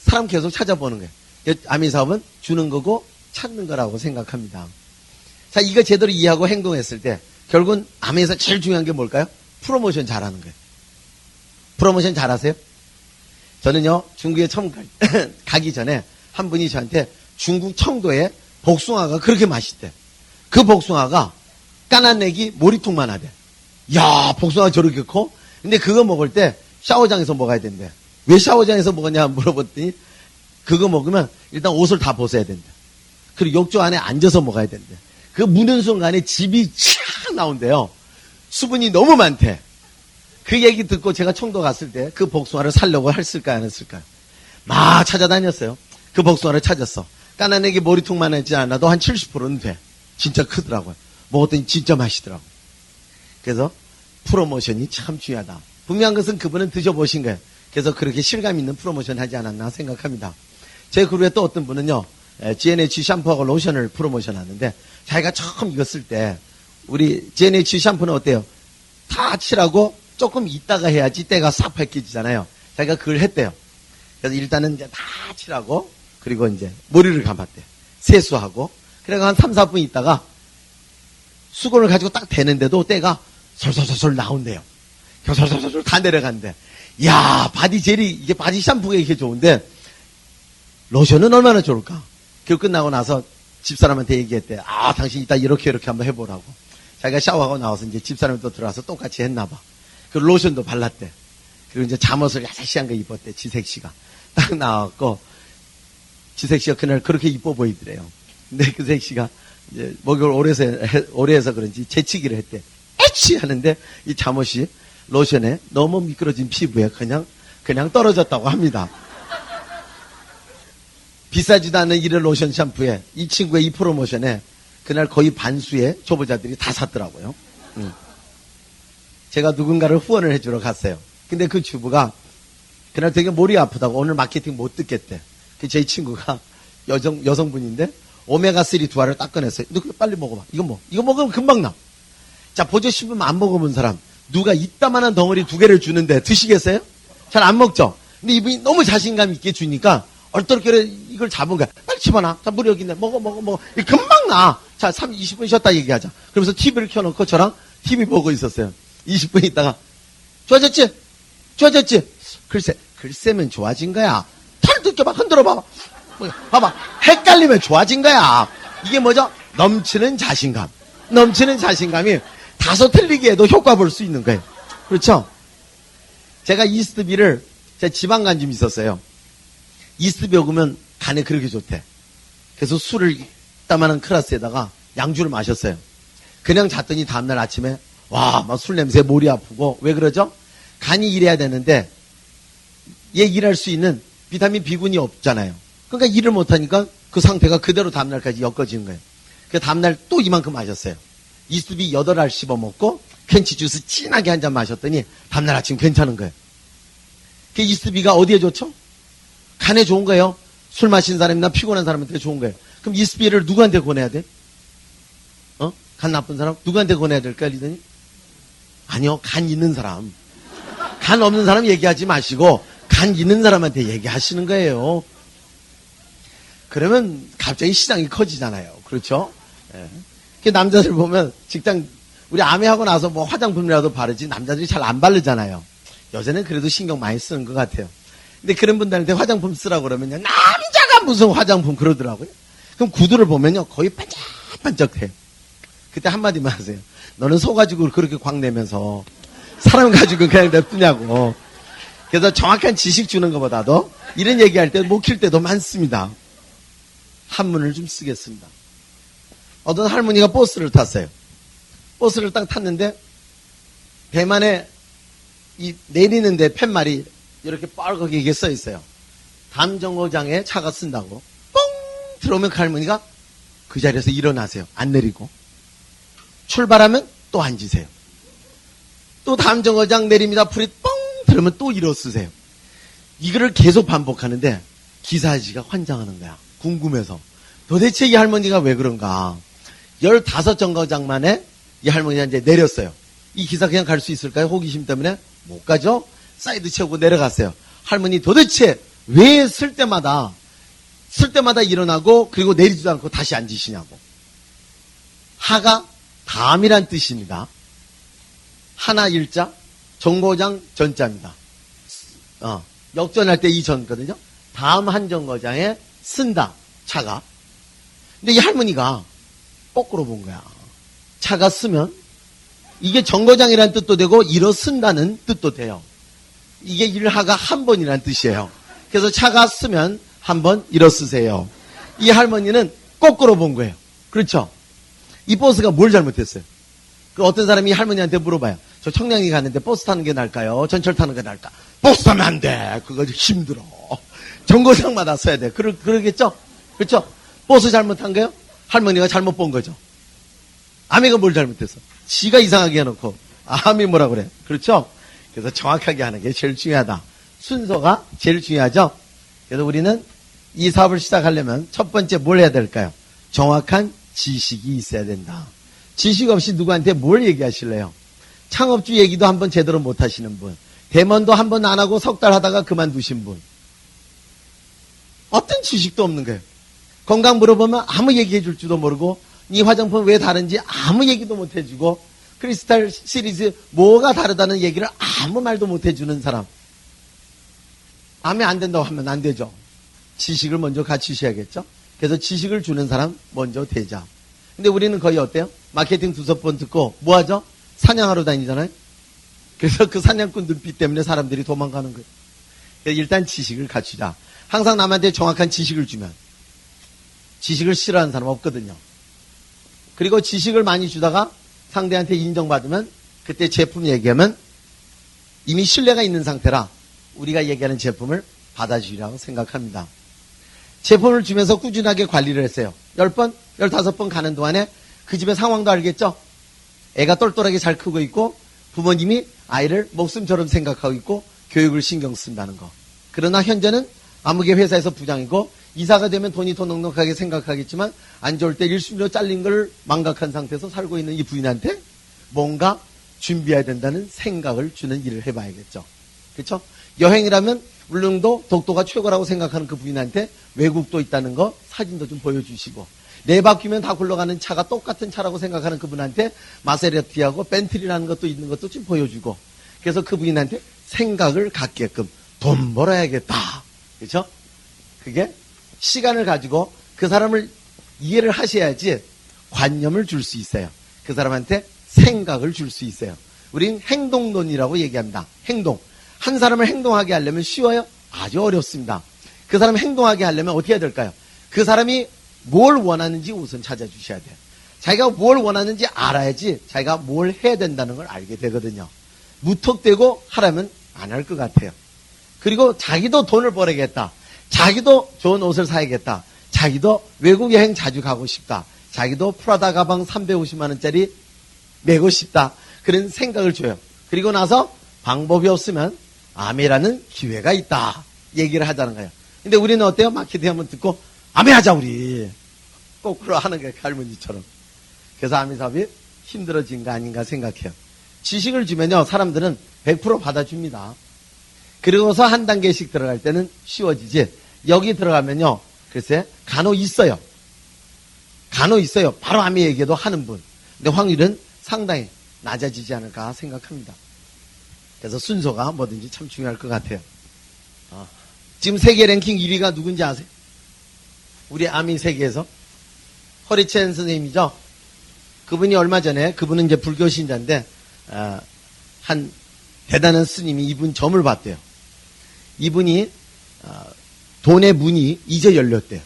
사람 계속 찾아보는 거예요. 아멘 사업은 주는 거고 찾는 거라고 생각합니다. 자, 이거 제대로 이해하고 행동했을 때 결국은 아멘에서 제일 중요한 게 뭘까요? 프로모션 잘하는 거예요. 프로모션 잘하세요? 저는요, 중국에 처음 가기 전에 한 분이 저한테 중국 청도에 복숭아가 그렇게 맛있대. 그 복숭아가 까난내기 모리통만 하대. 야, 복숭아 저렇게 커? 근데 그거 먹을 때 샤워장에서 먹어야 된대. 왜 샤워장에서 먹었냐 물어봤더니 그거 먹으면 일단 옷을 다 벗어야 된대. 그리고 욕조 안에 앉아서 먹어야 된대. 그 무는 순간에 집이 촥 나온대요. 수분이 너무 많대. 그 얘기 듣고 제가 청도 갔을 때 그 복숭아를 사려고 했을까요, 안 했을까요? 막 찾아다녔어요. 그 복숭아를 찾았어. 까나내기 머리통만 하지 않아도 한 70%는 돼. 진짜 크더라고요. 먹었더니 진짜 맛있더라고요. 그래서 프로모션이 참 중요하다. 분명한 것은 그분은 드셔보신 거예요. 그래서 그렇게 실감 있는 프로모션 하지 않았나 생각합니다. 제 그룹에 또 어떤 분은요, GNH 샴푸하고 로션을 프로모션 하는데, 자기가 처음 이거 쓸 때, 우리 GNH 샴푸는 어때요? 다 칠하고 조금 있다가 해야지 때가 싹 벗겨지잖아요. 자기가 그걸 했대요. 그래서 일단은 이제 다 칠하고, 그리고 이제 머리를 감았대. 세수하고, 그래서 한 3, 4분 있다가 수건을 가지고 딱 대는데도 때가 솔솔솔솔 나온대요. 솔솔솔솔 다 내려간대. 이야, 바디 젤이, 이게 바디 샴푸가 이렇게 좋은데, 로션은 얼마나 좋을까? 그 끝나고 나서 집사람한테 얘기했대. 아, 당신 이따 이렇게 한번 해보라고. 자기가 샤워하고 나와서 이제 집사람이 또 들어와서 똑같이 했나봐. 그 로션도 발랐대. 그리고 이제 잠옷을 야사시한 거 입었대, 지색씨가. 딱 나왔고, 지색씨가 그날 그렇게 이뻐 보이더래요. 근데 그 색씨가 이제 목욕을 오래 해서 그런지 재치기를 했대. 에치! 하는데 이 잠옷이 로션에 너무 미끄러진 피부에 그냥 떨어졌다고 합니다. 비싸지도 않은 이런 로션 샴푸에 이 친구의 이 프로모션에 그날 거의 반수의 초보자들이 다 샀더라고요. 제가 누군가를 후원을 해주러 갔어요. 근데 그 주부가 그날 되게 머리 아프다고 오늘 마케팅 못 듣겠대. 제 친구가 여성분인데 오메가3 두 알을 딱 꺼냈어요. 너 그거 빨리 먹어봐. 이거 먹으면 금방 나. 자, 보조 씹으면 안 먹어본 사람 누가 이따만한 덩어리 2개를 주는데 드시겠어요? 잘 안 먹죠? 근데 이분이 너무 자신감 있게 주니까 얼떨결에 이걸 잡은 거야. 빨리 집어놔. 자, 물 여기 있네. 먹어. 금방 나. 자, 20분 쉬었다 얘기하자. 그러면서 TV를 켜놓고 저랑 TV 보고 있었어요. 20분 있다가 좋아졌지? 글쎄면 좋아진 거야. 털 느껴봐. 흔들어봐. 봐봐. 헷갈리면 좋아진 거야. 이게 뭐죠? 넘치는 자신감이 다소 틀리게 해도 효과 볼 수 있는 거예요. 그렇죠? 제가 이스트비를 제 지방간 좀 있었어요. 이스트비 먹으면 간에 그렇게 좋대. 그래서 술을 이따만한 클라스에다가 양주를 마셨어요. 그냥 잤더니 다음날 아침에 막 술 냄새에 머리 아프고. 왜 그러죠? 간이 일해야 되는데 얘 일할 수 있는 비타민 B군이 없잖아요. 그러니까 일을 못하니까 그 상태가 그대로 다음날까지 엮어지는 거예요. 그 다음날 또 이만큼 마셨어요. 이스트비 8알 씹어먹고 캔치 주스 진하게 한 잔 마셨더니 다음날 아침 괜찮은 거예요. 그 이스트비가 어디에 좋죠? 간에 좋은 거예요. 술 마신 사람이나 피곤한 사람한테 좋은 거예요. 그럼 이 스피를 누구한테 권해야 돼? 간 나쁜 사람? 누구한테 권해야 될까, 리더님? 아니요, 간 있는 사람. 간 없는 사람 얘기하지 마시고, 간 있는 사람한테 얘기하시는 거예요. 그러면 갑자기 시장이 커지잖아요. 그렇죠? 예. 남자들 보면 직장, 우리 아메하고 나서 뭐 화장품이라도 바르지 남자들이 잘 안 바르잖아요. 여자는 그래도 신경 많이 쓰는 것 같아요. 근데 그런 분들한테 화장품 쓰라고 그러면요. 남자가 무슨 화장품 그러더라고요. 그럼 구두를 보면요. 거의 반짝반짝해요. 그때 한마디만 하세요. 너는 소 가지고 그렇게 광내면서 사람 가지고 그냥 냅두냐고. 그래서 정확한 지식 주는 것보다도 이런 얘기할 때 못 킬 때도 많습니다. 한문을 좀 쓰겠습니다. 어떤 할머니가 버스를 탔어요. 버스를 딱 탔는데 대만에 이 내리는데 팻말이 이렇게 빨갛게 이게 써 있어요. 다음 정거장에 차가 쓴다고. 뻥 들어오면 그 할머니가 그 자리에서 일어나세요. 안 내리고. 출발하면 또 앉으세요. 또 다음 정거장 내립니다. 불이 뻥 들어오면 또 일어서세요. 이거를 계속 반복하는데 기사 아저씨가 환장하는 거야. 궁금해서. 도대체 이 할머니가 왜 그런가. 15정거장 만에 이 할머니가 이제 내렸어요. 이 기사 그냥 갈 수 있을까요? 호기심 때문에? 못 가죠? 사이드 채우고 내려갔어요. 할머니 도대체 왜 쓸 때마다 일어나고 그리고 내리지도 않고 다시 앉으시냐고. 하가 다음이란 뜻입니다. 하나 일자, 정거장 전자입니다. 역전할 때 이 전거든요. 다음 한 정거장에 쓴다, 차가. 근데 이 할머니가 거꾸로 본 거야. 차가 쓰면 이게 정거장이라는 뜻도 되고 일어선다는 뜻도 돼요. 이게 일하가 한 번이라는 뜻이에요. 그래서 차가 쓰면 한 번 일어서세요. 이 할머니는 거꾸로 본 거예요. 그렇죠? 이 버스가 뭘 잘못했어요? 그 어떤 사람이 할머니한테 물어봐요. 저 청량리 가는데 버스 타는 게 나을까요? 전철 타는 게 나을까? 버스 타면 안 돼. 그거 힘들어. 정거장마다 써야 돼. 그러겠죠? 그렇죠? 버스 잘못한 거예요? 할머니가 잘못 본 거죠. 아미가 뭘 잘못했어? 지가 이상하게 해놓고 아미 뭐라 그래? 그렇죠? 그래서 정확하게 하는 게 제일 중요하다. 순서가 제일 중요하죠? 그래서 우리는 이 사업을 시작하려면 첫 번째 뭘 해야 될까요? 정확한 지식이 있어야 된다. 지식 없이 누구한테 뭘 얘기하실래요? 창업주 얘기도 한번 제대로 못 하시는 분, 대면도 한번 안 하고 석 달 하다가 그만두신 분, 어떤 지식도 없는 거예요. 건강 물어보면 아무 얘기해 줄 줄도 모르고, 이 화장품 왜 다른지 아무 얘기도 못 해주고, 크리스탈 시리즈 뭐가 다르다는 얘기를 아무 말도 못 해주는 사람. 암이 안 된다고 하면 안 되죠. 지식을 먼저 갖추셔야겠죠. 그래서 지식을 주는 사람 먼저 되자. 근데 우리는 거의 어때요? 마케팅 두세 번 듣고 뭐 하죠? 사냥하러 다니잖아요. 그래서 그 사냥꾼 눈빛 때문에 사람들이 도망가는 거예요. 일단 지식을 갖추자. 항상 남한테 정확한 지식을 주면 지식을 싫어하는 사람 없거든요. 그리고 지식을 많이 주다가 상대한테 인정받으면 그때 제품 얘기하면 이미 신뢰가 있는 상태라 우리가 얘기하는 제품을 받아주리라고 생각합니다. 제품을 주면서 꾸준하게 관리를 했어요. 10번, 15번 가는 동안에 그 집의 상황도 알겠죠? 애가 똘똘하게 잘 크고 있고 부모님이 아이를 목숨처럼 생각하고 있고 교육을 신경 쓴다는 거. 그러나 현재는 아무개 회사에서 부장이고 이사가 되면 돈이 더 넉넉하게 생각하겠지만 안 좋을 때 일순위로 잘린 걸 망각한 상태에서 살고 있는 이 부인한테 뭔가 준비해야 된다는 생각을 주는 일을 해봐야겠죠. 그렇죠? 여행이라면 울릉도 독도가 최고라고 생각하는 그 부인한테 외국도 있다는 거 사진도 좀 보여주시고, 네 바퀴면 다 굴러가는 차가 똑같은 차라고 생각하는 그분한테 마세라티하고 벤틀리라는 것도 있는 것도 좀 보여주고, 그래서 그 부인한테 생각을 갖게끔 돈 벌어야겠다. 그렇죠? 그게 시간을 가지고 그 사람을 이해를 하셔야지 관념을 줄 수 있어요. 그 사람한테 생각을 줄 수 있어요. 우린 행동론이라고 얘기합니다. 행동. 한 사람을 행동하게 하려면 쉬워요? 아주 어렵습니다. 그 사람을 행동하게 하려면 어떻게 해야 될까요? 그 사람이 뭘 원하는지 우선 찾아주셔야 돼요. 자기가 뭘 원하는지 알아야지 자기가 뭘 해야 된다는 걸 알게 되거든요. 무턱대고 하라면 안 할 것 같아요. 그리고 자기도 돈을 벌어야겠다. 자기도 좋은 옷을 사야겠다. 자기도 외국 여행 자주 가고 싶다. 자기도 프라다 가방 350만 원짜리 메고 싶다. 그런 생각을 줘요. 그리고 나서 방법이 없으면 아메라는 기회가 있다. 얘기를 하자는 거예요. 근데 우리는 어때요? 마케팅 한번 듣고 아메하자 우리. 거꾸로 하는 거예요. 할머니처럼. 그래서 아메 사업이 힘들어진 거 아닌가 생각해요. 지식을 주면요. 사람들은 100% 받아줍니다. 그리고서 한 단계씩 들어갈 때는 쉬워지지. 여기 들어가면요. 글쎄 간혹 있어요. 간혹 있어요. 바로 아메 얘기도 하는 분. 근데 확률은 상당히 낮아지지 않을까 생각합니다. 그래서 순서가 뭐든지 참 중요할 것 같아요. 지금 세계 랭킹 1위가 누군지 아세요? 우리 아미 세계에서 허리첸 선생님이죠. 그분이 얼마 전에 그분은 이제 불교 신자인데 한 대단한 스님이 이분 점을 봤대요. 이분이 돈의 문이 이제 열렸대요.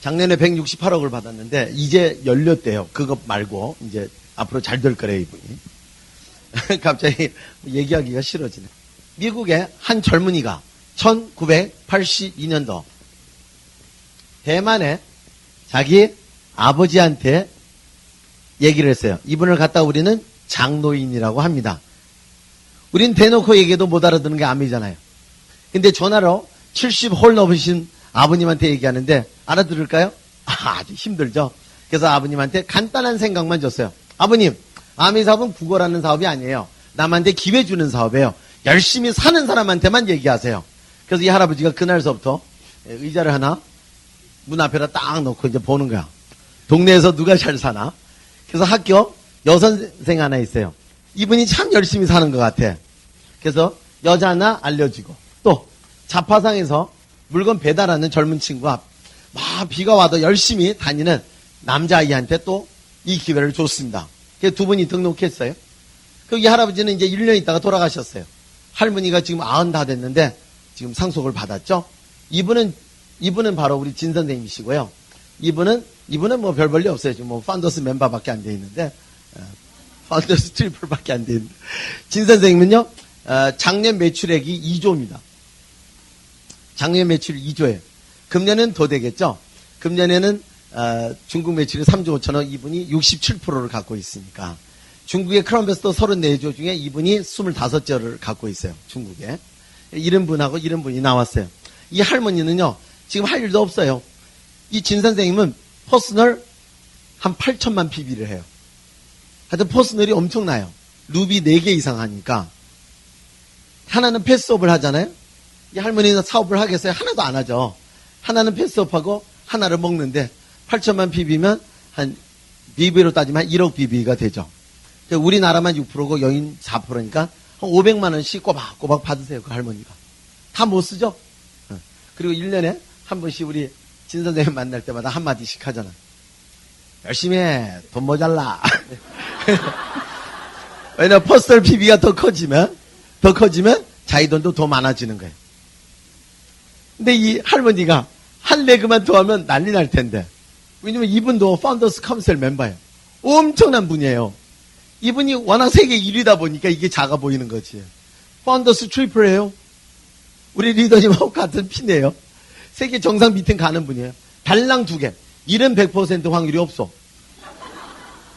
작년에 168억을 받았는데 이제 열렸대요. 그것 말고 이제 앞으로 잘 될 거래요, 이분이. 갑자기 얘기하기가 싫어지네. 미국의 한 젊은이가 1982년도 대만에 자기 아버지한테 얘기를 했어요. 이분을 갖다 우리는 장로인이라고 합니다. 우린 대놓고 얘기해도 못 알아듣는 게 암이잖아요. 근데 전화로 70홀 넘으신 아버님한테 얘기하는데 알아들을까요? 아주 힘들죠. 그래서 아버님한테 간단한 생각만 줬어요. 아버님, 아미 사업은 구걸하는 사업이 아니에요. 남한테 기회 주는 사업이에요. 열심히 사는 사람한테만 얘기하세요. 그래서 이 할아버지가 그날서부터 의자를 하나 문 앞에다 딱 놓고 이제 보는 거야. 동네에서 누가 잘 사나? 그래서 학교 여선생 하나 있어요. 이분이 참 열심히 사는 것 같아. 그래서 여자 하나 알려주고 또 자파상에서 물건 배달하는 젊은 친구가 막 비가 와도 열심히 다니는 남자아이한테 또 이 기회를 줬습니다. 그래서 두 분이 등록했어요. 그 이 할아버지는 이제 1년 있다가 돌아가셨어요. 할머니가 지금 90 됐는데 지금 상속을 받았죠. 이분은 바로 우리 진 선생님이시고요. 이분은 뭐 별 볼일 없어요. 지금 뭐 파운더스 멤버밖에 안 돼 있는데 파운더스 트리플밖에 안 돼 있는데 진 선생님은요 작년 매출액이 2조입니다. 작년 매출 2조예요. 금년은 더 되겠죠. 금년에는 중국 매출이 3조 5천억, 이분이 67%를 갖고 있으니까 중국의 크라운베스터 34조 중에 이분이 25조를 갖고 있어요. 중국에. 이런 분하고 이런 분이 나왔어요. 이 할머니는요 지금 할 일도 없어요. 이 진 선생님은 퍼스널 한 8천만 PB를 해요. 하여튼 퍼스널이 엄청나요. 루비 4개 이상 하니까. 하나는 패스업을 하잖아요. 이 할머니는 사업을 하겠어요? 하나도 안 하죠. 하나는 패스업하고 하나를 먹는데 8천만 PB면 한 BB로 따지면 한 1억 BB가 되죠. 우리나라만 6%고 여인 4%니까 한 500만 원씩 꼬박꼬박 받으세요. 그 할머니가. 다 못 쓰죠? 그리고 1년에 한 번씩 우리 진 선생님 만날 때마다 한마디씩 하잖아. 열심히 해. 돈 모자라. 왜냐면 퍼스널 PB가 더 커지면 자기 돈도 더 많아지는 거예요. 근데 이 할머니가 한 레그만 더 하면 난리 날 텐데. 왜냐면 이분도 파운더스 카운셀 멤버예요. 엄청난 분이에요. 이분이 워낙 세계 1위다 보니까 이게 작아 보이는 거지. 파운더스 트리플이에요. 우리 리더님하고 같은 피네요. 세계 정상 미팅 가는 분이에요. 달랑 2개. 일은 100% 확률이 없어.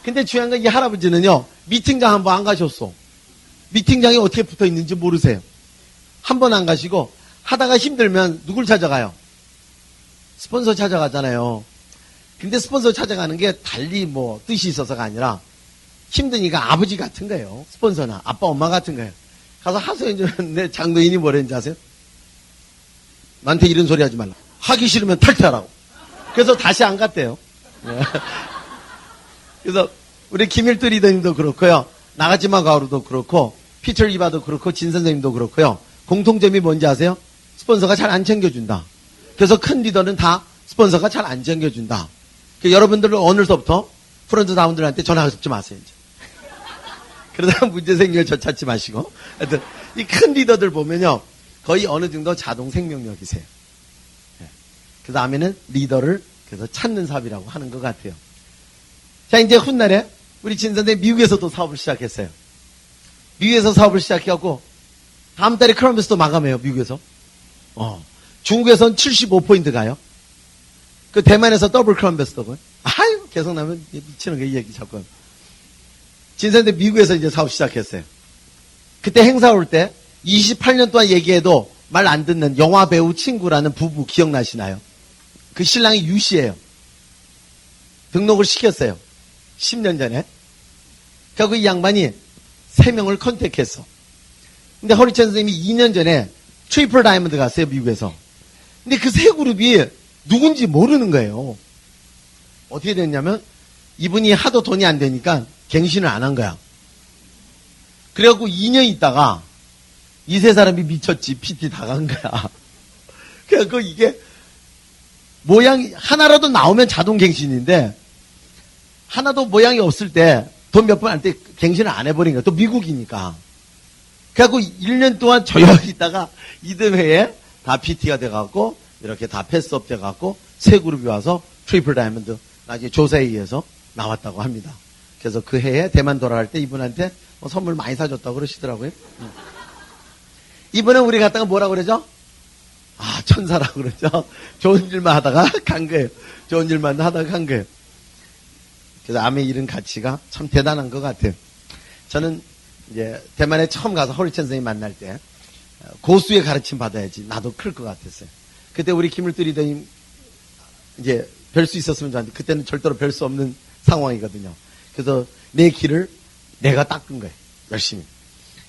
근데 중요한 건 이 할아버지는요. 미팅장 한 번 안 가셨어. 미팅장이 어떻게 붙어 있는지 모르세요. 한 번 안 가시고 하다가 힘들면 누굴 찾아가요? 스폰서 찾아가잖아요. 근데 스폰서 찾아가는 게 달리 뭐 뜻이 있어서가 아니라 힘드니까 아버지 같은 거예요. 스폰서나 아빠 엄마 같은 거예요. 가서 하소연 좀 했는데 장로인이 뭐랬는지 아세요? 나한테 이런 소리 하지 말라. 하기 싫으면 탈퇴하라고. 그래서 다시 안 갔대요. 그래서 우리 김일두 리더님도 그렇고요. 나가지마 가오루도 그렇고 피터 이바도 그렇고 진 선생님도 그렇고요. 공통점이 뭔지 아세요? 스폰서가 잘 안 챙겨준다. 그래서 큰 리더는 다 스폰서가 잘 안 챙겨준다. 여러분들은 오늘서부터 프런트 다운들한테 전화 잡지 마세요. 이제. 그러다가 문제 생기면 저 찾지 마시고. 하여튼 이 큰 리더들 보면요. 거의 어느 정도 자동 생명력이세요. 그 다음에는 리더를 그래서 찾는 사업이라고 하는 것 같아요. 자, 이제 훗날에 우리 진 선생님 미국에서도 사업을 시작했어요. 미국에서 사업을 시작해갖고 다음 달에 크라운베스터 마감해요. 미국에서. 중국에서는 75포인트 가요. 그 대만에서 더블 크라운베스터고요. 아유, 계속 나면 미치는 거 이 얘기 자꾸. 진 선생님 미국에서 이제 사업 시작했어요. 그때 행사 올 때 28년 동안 얘기해도 말 안 듣는 영화배우 친구라는 부부 기억나시나요? 그 신랑이 유씨예요. 등록을 시켰어요. 10년 전에. 그리고 이 양반이 3명을 컨택했어. 근데 허리찬 선생님이 2년 전에 트리플 다이아몬드 갔어요, 미국에서. 근데 그 세 그룹이 누군지 모르는 거예요. 어떻게 됐냐면 이분이 하도 돈이 안 되니까 갱신을 안 한 거야. 그래갖고 2년 있다가 이 세 사람이 미쳤지. PT 다 간 거야. 그래갖고 이게 모양이 하나라도 나오면 자동 갱신인데 하나도 모양이 없을 때 돈 몇 번 할 때 갱신을 안 해버린 거야. 또 미국이니까. 그래갖고 1년 동안 조용히 있다가 이듬해에 다 PT가 돼갖고 이렇게 다 패스업 돼갖고 세 그룹이 와서 트리플 다이아몬드 나중에 조사에 의해서 나왔다고 합니다. 그래서 그 해에 대만 돌아갈 때 이분한테 선물 많이 사줬다고 그러시더라고요. 이분은 우리 갔다가 뭐라고 그러죠? 아, 천사라고 그러죠. 좋은 일만 하다가 간 거예요. 좋은 일만 하다가 간 거예요. 그래서 암의 잃은 가치가 참 대단한 것 같아요. 저는 이제 대만에 처음 가서 허리찬 선생님 만날 때 고수의 가르침 받아야지 나도 클 것 같았어요. 그때 우리 김을뚜 리더님 이제 뵐 수 있었으면 좋았는데 그때는 절대로 뵐 수 없는 상황이거든요. 그래서 내 길을 내가 닦은 거예요. 열심히.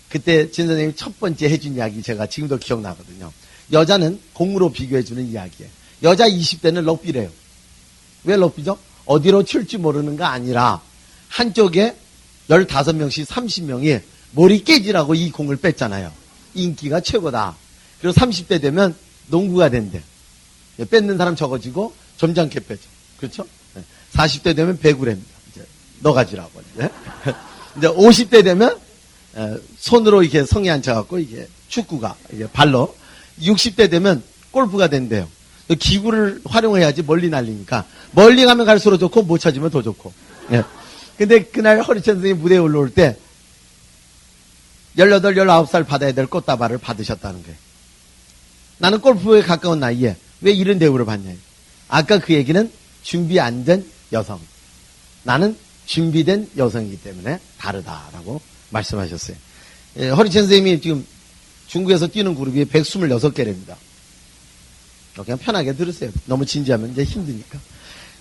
그때 진 선생님이 첫 번째 해준 이야기 제가 지금도 기억나거든요. 여자는 공으로 비교해주는 이야기예요. 여자 20대는 럭비래요. 왜 럭비죠? 어디로 튈지 모르는 거 아니라 한쪽에 15명씩 30명이 머리 깨지라고 이 공을 뺐잖아요. 인기가 최고다. 그리고 30대 되면 농구가 된대. 뺏는 사람 적어지고 점잖게 빼죠. 그렇죠? 40대 되면 배구랍니다. 이제 너 가지라고. 이제 50대 되면 손으로 이렇게 성에 앉혀갖고 이게 축구가 이게 발로 60대 되면 골프가 된대요. 기구를 활용해야지 멀리 날리니까 멀리 가면 갈수록 좋고 못 찾으면 더 좋고. 예. 근데 그날 허리찬 선생님 무대에 올라올 때 18, 19살 받아야 될 꽃다발을 받으셨다는 거예요. 나는 골프에 가까운 나이에 왜 이런 대우를 받냐. 아까 그 얘기는 준비 안 된 여성. 나는 준비된 여성이기 때문에 다르다라고 말씀하셨어요. 예, 허리찬 선생님이 지금 중국에서 뛰는 그룹이 126개랍니다. 그냥 편하게 들으세요. 너무 진지하면 이제 힘드니까.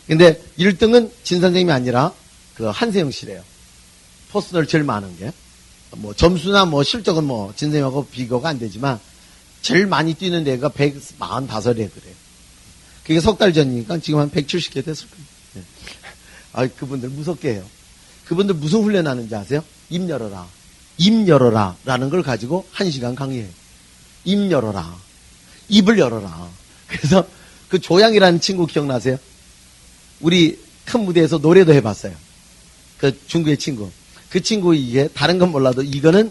근데 1등은 진 선생님이 아니라 그 한세영 씨래요. 포스널 제일 많은 게. 뭐 점수나 뭐 실적은 뭐 진 선생님하고 비교가 안 되지만 제일 많이 뛰는 데가 145회 그래요. 그게 석 달 전이니까 지금 한 170개 됐을 거예요. 네. 아, 그분들 무섭게 해요. 그분들 무슨 훈련하는지 아세요? 입 열어라. 입 열어라. 라는 걸 가지고 1시간 강의해요. 입 열어라. 입을 열어라. 그래서 그 조양이라는 친구 기억나세요? 우리 큰 무대에서 노래도 해봤어요. 그 중국의 친구. 그 친구 이게 다른 건 몰라도 이거는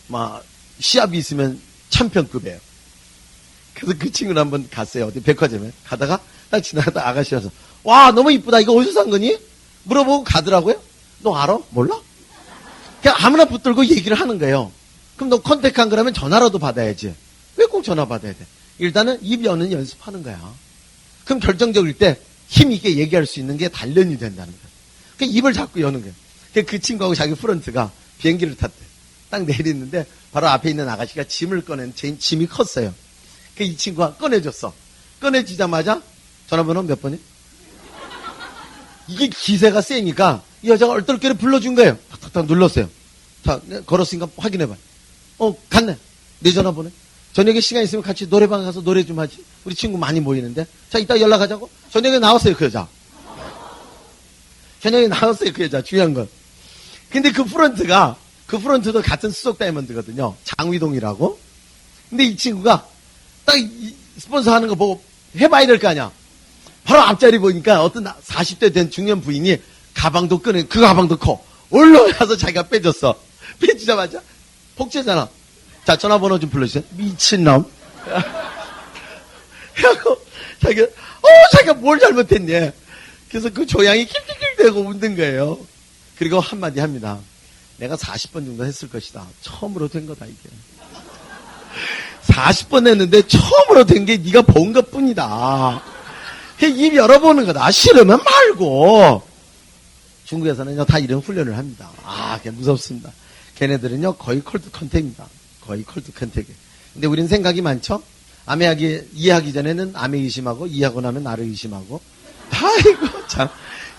막 시합이 있으면 챔피언급이에요. 그래서 그 친구는 한번 갔어요. 어디 백화점에. 가다가 딱 지나가다 아가씨 와서 와 너무 이쁘다. 이거 어디서 산 거니? 물어보고 가더라고요. 너 알아? 몰라? 그냥 아무나 붙들고 얘기를 하는 거예요. 그럼 너 컨택한 거라면 전화라도 받아야지. 왜 꼭 전화 받아야 돼? 일단은 입 여는 연습하는 거야. 그럼 결정적일 때 힘있게 얘기할 수 있는 게 단련이 된다는 거야. 그 입을 자꾸 여는 거야. 그 친구하고 자기 프런트가 비행기를 탔대. 딱 내리는데 바로 앞에 있는 아가씨가 짐을 꺼낸 짐이 컸어요. 그 이 친구가 꺼내줬어. 꺼내주자마자 전화번호 몇 번이? 이게 기세가 세니까 이 여자가 얼떨결에 불러준 거예요. 탁탁탁 눌렀어요. 자, 걸었으니까 확인해봐. 갔네. 내 전화번호. 저녁에 시간 있으면 같이 노래방 가서 노래 좀 하지. 우리 친구 많이 모이는데. 자, 이따 연락하자고. 저녁에 나왔어요, 그 여자. 저녁에 나왔어요, 그 여자. 중요한 건. 근데 그 프런트도 같은 수석 다이아몬드거든요. 장위동이라고. 근데 이 친구가 딱 스폰서 하는 거 보고 해봐야 될 거 아니야. 바로 앞자리 보니까 어떤 40대 된 중년 부인이 가방도 꺼내, 그 가방도 커. 올라와서 자기가 빼줬어. 빼주자마자 복제잖아. 자, 전화번호 좀 불러주세요. 미친놈. 하고 자기가 뭘 잘못했냐. 그래서 그 조양이 낄낄낄대고 웃는 거예요. 그리고 한마디 합니다. 내가 40번 정도 했을 것이다. 처음으로 된 거다, 이게. 40번 했는데 처음으로 된 게 네가 본 것뿐이다. 입 열어보는 거다. 싫으면 말고. 중국에서는요, 다 이런 훈련을 합니다. 아, 그냥 무섭습니다. 걔네들은요, 거의 콜드 컨택입니다. 거의 콜드 컨택이. 근데 우리는 생각이 많죠? 이해하기 전에는 암에 의심하고, 이해하고 나면 나를 의심하고. 아이고, 참.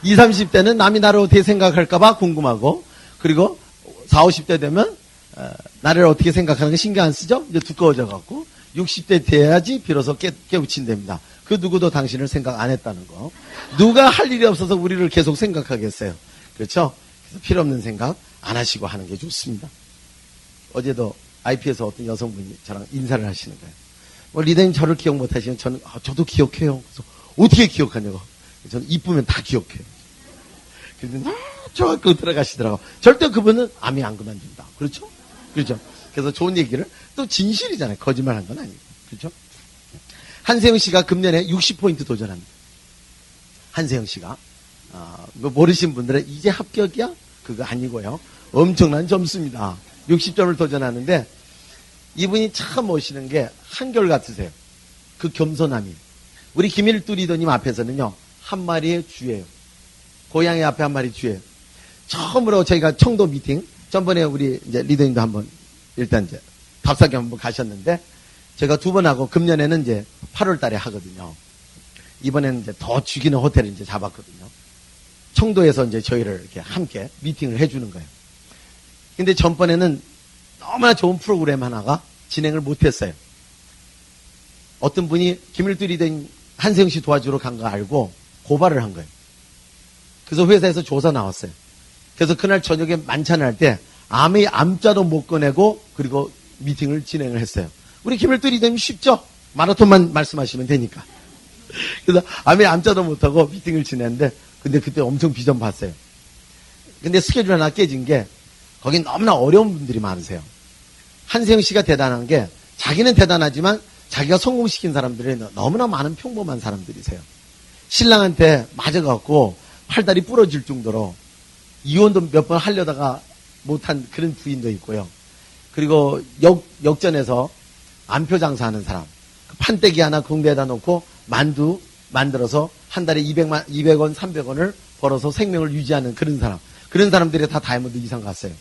20, 30대는 남이 나를 어떻게 생각할까봐 궁금하고, 그리고 40, 50대 되면, 나를 어떻게 생각하는 게 신경 안 쓰죠? 이제 두꺼워져갖고, 60대 돼야지 비로소 깨우친답니다. 그 누구도 당신을 생각 안 했다는 거. 누가 할 일이 없어서 우리를 계속 생각하겠어요. 그렇죠? 그래서 필요 없는 생각 안 하시고 하는 게 좋습니다. 어제도 IP에서 어떤 여성분이 저랑 인사를 하시는 거예요. 뭐 리더님 저를 기억 못 하시면 저는, 저도 기억해요. 그래서 어떻게 기억하냐고. 저는 이쁘면 다 기억해요. 그래서 저학교 들어가시더라고. 절대 그분은 암이 안 그만둔다. 그렇죠? 그렇죠? 그래서 좋은 얘기를, 또 진실이잖아요. 거짓말 한 건 아니고. 그렇죠? 한세영 씨가 금년에 60포인트 도전합니다. 한세영 씨가. 모르신 분들은 이제 합격이야? 그거 아니고요. 엄청난 점수입니다. 60점을 도전하는데, 이분이 참 멋있는 게 한결같으세요. 그 겸손함이. 우리 김일두 리더님 앞에서는요, 한 마리의 쥐예요. 고양이 앞에 한 마리 쥐예요. 처음으로 저희가 청도 미팅, 전번에 우리 이제 리더님도 한번 일단 이제 답사기 한번 가셨는데, 제가 2번 하고 금년에는 이제 8월 달에 하거든요. 이번에는 이제 더 죽이는 호텔을 이제 잡았거든요. 청도에서 이제 저희를 이렇게 함께 미팅을 해주는 거예요. 근데 전번에는 너무나 좋은 프로그램 하나가 진행을 못했어요. 어떤 분이 김일두 리더님 한세영 씨 도와주러 간 거 알고 고발을 한 거예요. 그래서 회사에서 조사 나왔어요. 그래서 그날 저녁에 만찬을 할 때 암의 암자도 못 꺼내고 그리고 미팅을 진행을 했어요. 우리 김일두 리더님 쉽죠? 마라톤만 말씀하시면 되니까. 그래서 암의 암자도 못하고 미팅을 진행했는데, 근데 그때 엄청 비전 봤어요. 근데 스케줄 하나 깨진 게, 거긴 너무나 어려운 분들이 많으세요. 한세영 씨가 대단한 게, 자기는 대단하지만 자기가 성공시킨 사람들이 너무나 많은 평범한 사람들이세요. 신랑한테 맞아갖고 팔다리 부러질 정도로 이혼도 몇 번 하려다가 못한 그런 부인도 있고요. 그리고 역전에서 안표 장사하는 사람, 판때기 하나 공대에다 놓고 만두 만들어서 한 달에 200원, 300원을 벌어서 생명을 유지하는 그런 사람. 그런 사람들이 다 다이아몬드 이상 갔어요.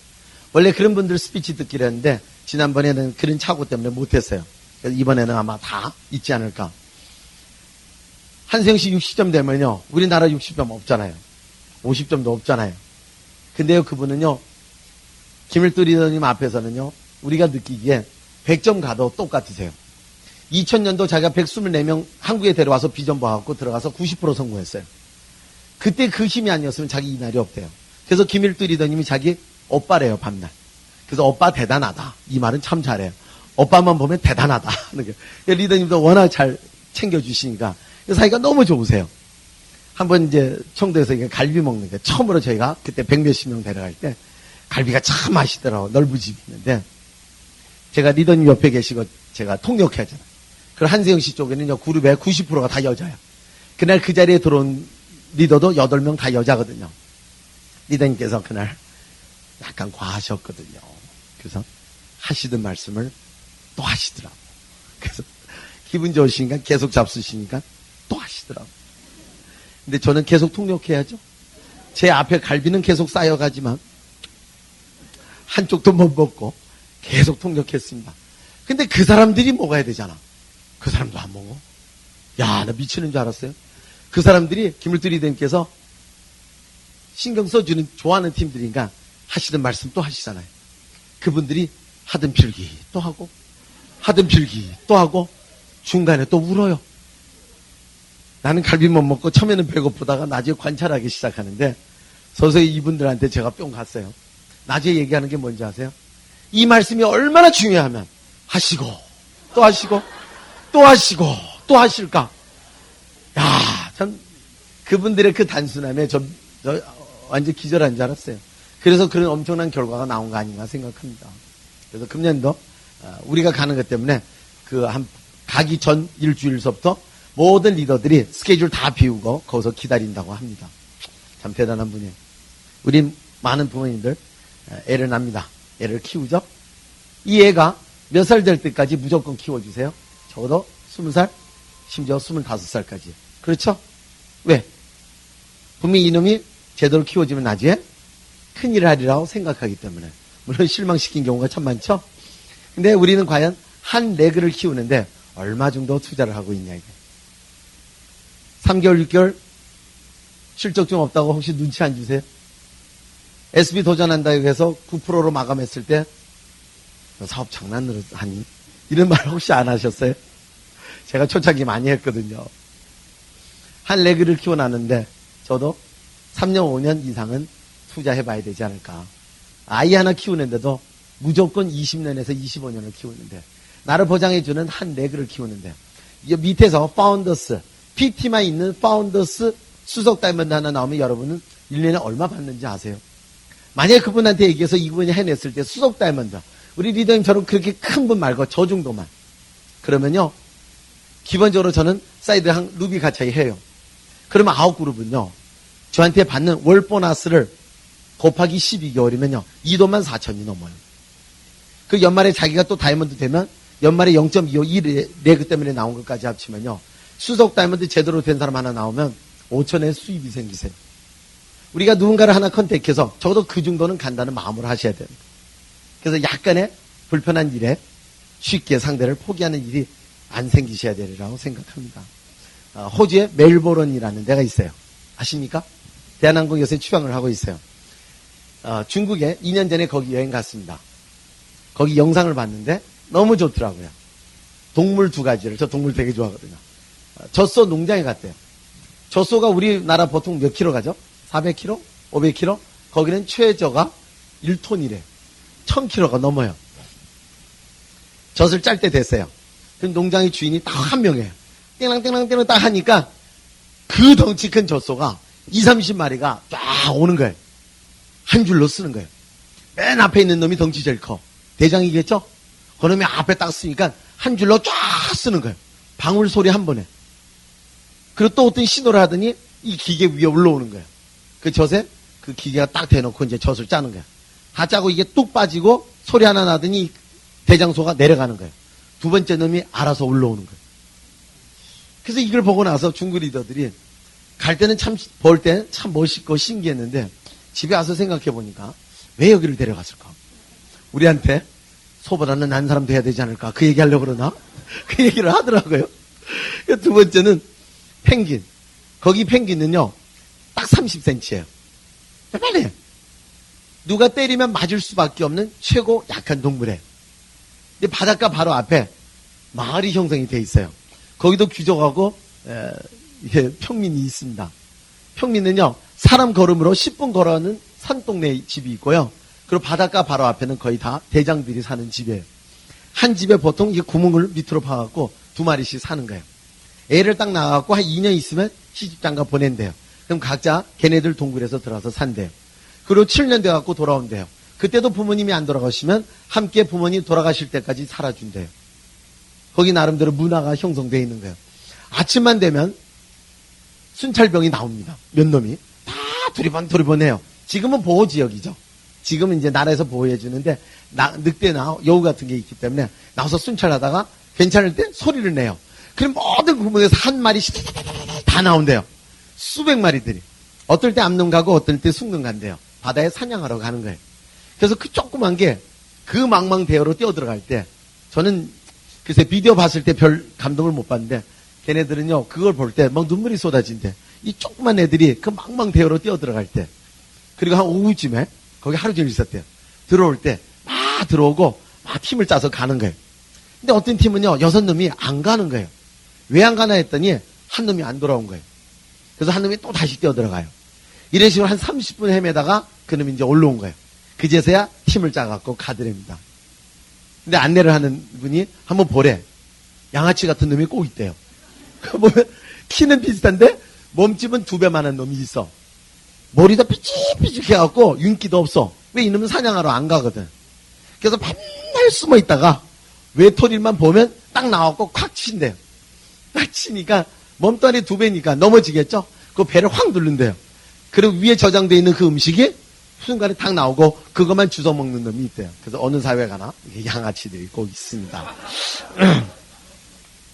원래 그런 분들 스피치 듣기로 했는데 지난번에는 그런 착오 때문에 못했어요. 그래서 이번에는 아마 다 있지 않을까. 한세영 씨 60점 되면요, 우리나라 60점 없잖아요. 50점도 없잖아요. 근데요, 그분은요, 김일두 리더님 앞에서는요, 우리가 느끼기에 100점 가도 똑같으세요. 2000년도 자기가 124명 한국에 데려와서 비전 봐갖고 들어가서 90% 성공했어요. 그때 그 힘이 아니었으면 자기 이 날이 없대요. 그래서 김일두 리더님이 자기 오빠래요, 밤날. 그래서 오빠 대단하다. 이 말은 참 잘해요. 오빠만 보면 대단하다. 리더님도 워낙 잘 챙겨주시니까 사이가 너무 좋으세요. 한번 이제 청도에서 갈비 먹는 게 처음으로 저희가 그때 100몇십 명 데려갈 때 갈비가 참 맛있더라고. 넓은 집이 있는데 제가 리더님 옆에 계시고 제가 통역해야 하잖아요. 그리고 한세영 씨 쪽에는요, 그룹의 90%가 다 여자예요. 그날 그 자리에 들어온 리더도 8명 다 여자거든요. 리더님께서 그날 약간 과하셨거든요. 그래서 하시던 말씀을 또 하시더라고. 그래서 기분 좋으시니까 계속 잡수시니까 또 하시더라고. 근데 저는 계속 통역해야죠. 제 앞에 갈비는 계속 쌓여가지만 한쪽도 못 먹고 계속 통역했습니다. 근데 그 사람들이 먹어야 되잖아. 그 사람도 안 먹어. 야, 나 미치는 줄 알았어요. 그 사람들이 김일두 리더님께서 신경 써주는 좋아하는 팀들이니까 하시던 말씀 또 하시잖아요. 그분들이 하던 필기 또 하고 하던 필기 또 하고 중간에 또 울어요. 나는 갈비 못 먹고 처음에는 배고프다가 나중에 관찰하기 시작하는데 서서히 이분들한테 제가 뿅 갔어요. 나중에 얘기하는 게 뭔지 아세요? 이 말씀이 얼마나 중요하면 하시고 또 하시고 또 하시고 또 하실까? 야, 참 그분들의 그 단순함에 저 완전 기절한 줄 알았어요. 그래서 그런 엄청난 결과가 나온 거 아닌가 생각합니다. 그래서 금년도 우리가 가는 것 때문에 가기 전 일주일서부터 모든 리더들이 스케줄 다 비우고 거기서 기다린다고 합니다. 참 대단한 분이에요. 우리 많은 부모님들 애를 낳습니다. 애를 키우죠. 이 애가 몇 살 될 때까지 무조건 키워주세요. 적어도 20살, 심지어 25살까지. 그렇죠? 왜? 분명히 이놈이 제대로 키워지면 나중에 큰일을 하리라고 생각하기 때문에. 물론 실망시킨 경우가 참 많죠? 근데 우리는 과연 한 레그를 키우는데 얼마 정도 투자를 하고 있냐, 이게. 3개월, 6개월 실적 좀 없다고 혹시 눈치 안 주세요? SB 도전한다고 해서 9%로 마감했을 때 너 사업 장난으로 하니? 이런 말 혹시 안 하셨어요? 제가 초창기 많이 했거든요. 한 레그를 키워놨는데 저도 3년, 5년 이상은 투자해봐야 되지 않을까. 아이 하나 키우는데도 무조건 20년에서 25년을 키우는데, 나를 보장해주는 한 레그를 키우는데, 이 밑에서 파운더스, PT만 있는 파운더스 수석 다이먼드 하나 나오면 여러분은 1년에 얼마 받는지 아세요? 만약에 그분한테 얘기해서 이분이 해냈을 때 수석 다이먼드, 우리 리더님처럼 그렇게 큰 분 말고 저 정도만, 그러면요, 기본적으로 저는 사이드 한 루비 가차이 해요. 그러면 9그룹은요, 저한테 받는 월 보너스를 곱하기 12개월이면요, 2돈 4천이 넘어요. 그 연말에 자기가 또 다이아몬드 되면 연말에 0.25, 이 레그 때문에 나온 것까지 합치면요, 수석 다이아몬드 제대로 된 사람 하나 나오면 5천의 수입이 생기세요. 우리가 누군가를 하나 컨택해서 적어도 그 정도는 간다는 마음으로 하셔야 됩니다. 그래서 약간의 불편한 일에 쉽게 상대를 포기하는 일이 안 생기셔야 되리라고 생각합니다. 호주의 멜보른이라는 데가 있어요. 아십니까? 대한항공 요새 추방을 하고 있어요. 중국에 2년 전에 거기 여행 갔습니다. 거기 영상을 봤는데 너무 좋더라고요. 동물 2가지를, 저 동물 되게 좋아하거든요. 젖소 농장에 갔대요. 젖소가 우리나라 보통 몇 킬로 가죠? 400kg? 500kg? 거기는 최저가 1톤이래요. 1000kg가 넘어요. 젖을 짤 때 됐어요. 그 농장의 주인이 딱 한 명이에요. 땡랑땡랑땡랑 딱 하니까 그 덩치 큰 젖소가 20-30마리가 쫙 오는 거예요. 한 줄로 쓰는 거예요. 맨 앞에 있는 놈이 덩치 제일 커. 대장이겠죠? 그 놈이 앞에 딱 쓰니까 한 줄로 쫙 쓰는 거예요. 방울 소리 한 번에. 그리고 또 어떤 신호를 하더니 이 기계 위에 올라오는 거예요. 그 젖에 그 기계가 딱 대놓고 이제 젖을 짜는 거예요. 다 짜고 이게 뚝 빠지고 소리 하나 나더니 대장소가 내려가는 거예요. 두 번째 놈이 알아서 올라오는 거예요. 그래서 이걸 보고 나서 중국 리더들이 갈 때는 참, 볼 때는 참 멋있고 신기했는데 집에 와서 생각해 보니까 왜 여기를 데려갔을까? 우리한테 소보다는 난 사람 돼야 되지 않을까? 그 얘기 하려고 그러나? 그 얘기를 하더라고요. 두 번째는 펭귄. 거기 펭귄은요, 딱 30cm예요. 빨리. 누가 때리면 맞을 수밖에 없는 최고 약한 동물이에요. 근데 바닷가 바로 앞에 마을이 형성이 돼 있어요. 거기도 귀족하고 이게 평민이 있습니다. 평민은요, 사람 걸음으로 10분 걸어가는 산동네 집이 있고요. 그리고 바닷가 바로 앞에는 거의 다 대장들이 사는 집이에요. 한 집에 보통 이게 구멍을 밑으로 파갖고 2마리씩 사는 거예요. 애를 딱 낳아갖고 한 2년 있으면 시집장가 보낸대요. 그럼 각자 걔네들 동굴에서 들어와서 산대요. 그리고 7년 돼갖고 돌아온대요. 그때도 부모님이 안 돌아가시면 함께 부모님 돌아가실 때까지 살아준대요. 거기 나름대로 문화가 형성되어 있는 거예요. 아침만 되면 순찰병이 나옵니다. 몇 놈이. 다 두리번해요. 지금은 보호지역이죠. 지금은 이제 나라에서 보호해주는데, 늑대나 여우 같은 게 있기 때문에 나와서 순찰하다가 괜찮을 때 소리를 내요. 그럼 모든 구멍에서 한 마리씩 다 나온대요. 수백 마리들이. 어떨 때 암릉 가고 어떨 때 숭릉 간대요. 바다에 사냥하러 가는 거예요. 그래서 그 조그만 게 그 망망대어로 뛰어들어갈 때, 저는 글쎄 비디오 봤을 때 별 감동을 못 받는데, 걔네들은요 그걸 볼 때 막 눈물이 쏟아진대. 이 조그만 애들이 그 망망대어로 뛰어들어갈 때, 그리고 한 오후쯤에 거기 하루 종일 있었대요. 들어올 때 막 들어오고 막 팀을 짜서 가는 거예요. 근데 어떤 팀은요 6놈이 안 가는 거예요. 왜 안 가나 했더니 한 놈이 안 돌아온 거예요. 그래서 한 놈이 또 다시 뛰어들어가요. 이런 식으로 한 30분 헤매다가 그 놈이 이제 올라온 거예요. 그제서야 팀을 짜갖고 가더랍니다. 근데 안내를 하는 분이 한번 보래. 양아치 같은 놈이 꼭 있대요. 보면 키는 비슷한데 몸집은 2배만한 놈이 있어. 머리도 삐죽삐죽해갖고 윤기도 없어. 왜 이놈은 사냥하러 안 가거든. 그래서 맨날 숨어 있다가 외톨이만 보면 딱 나와갖고 콱 친대요. 딱 치니까 몸뚱아리 2배니까 넘어지겠죠? 그 배를 확 누른대요. 그리고 위에 저장되어 있는 그 음식이 순간에 탁 나오고 그것만 주워 먹는 놈이 있대요. 그래서 어느 사회 가나 양아치들이 꼭 있습니다.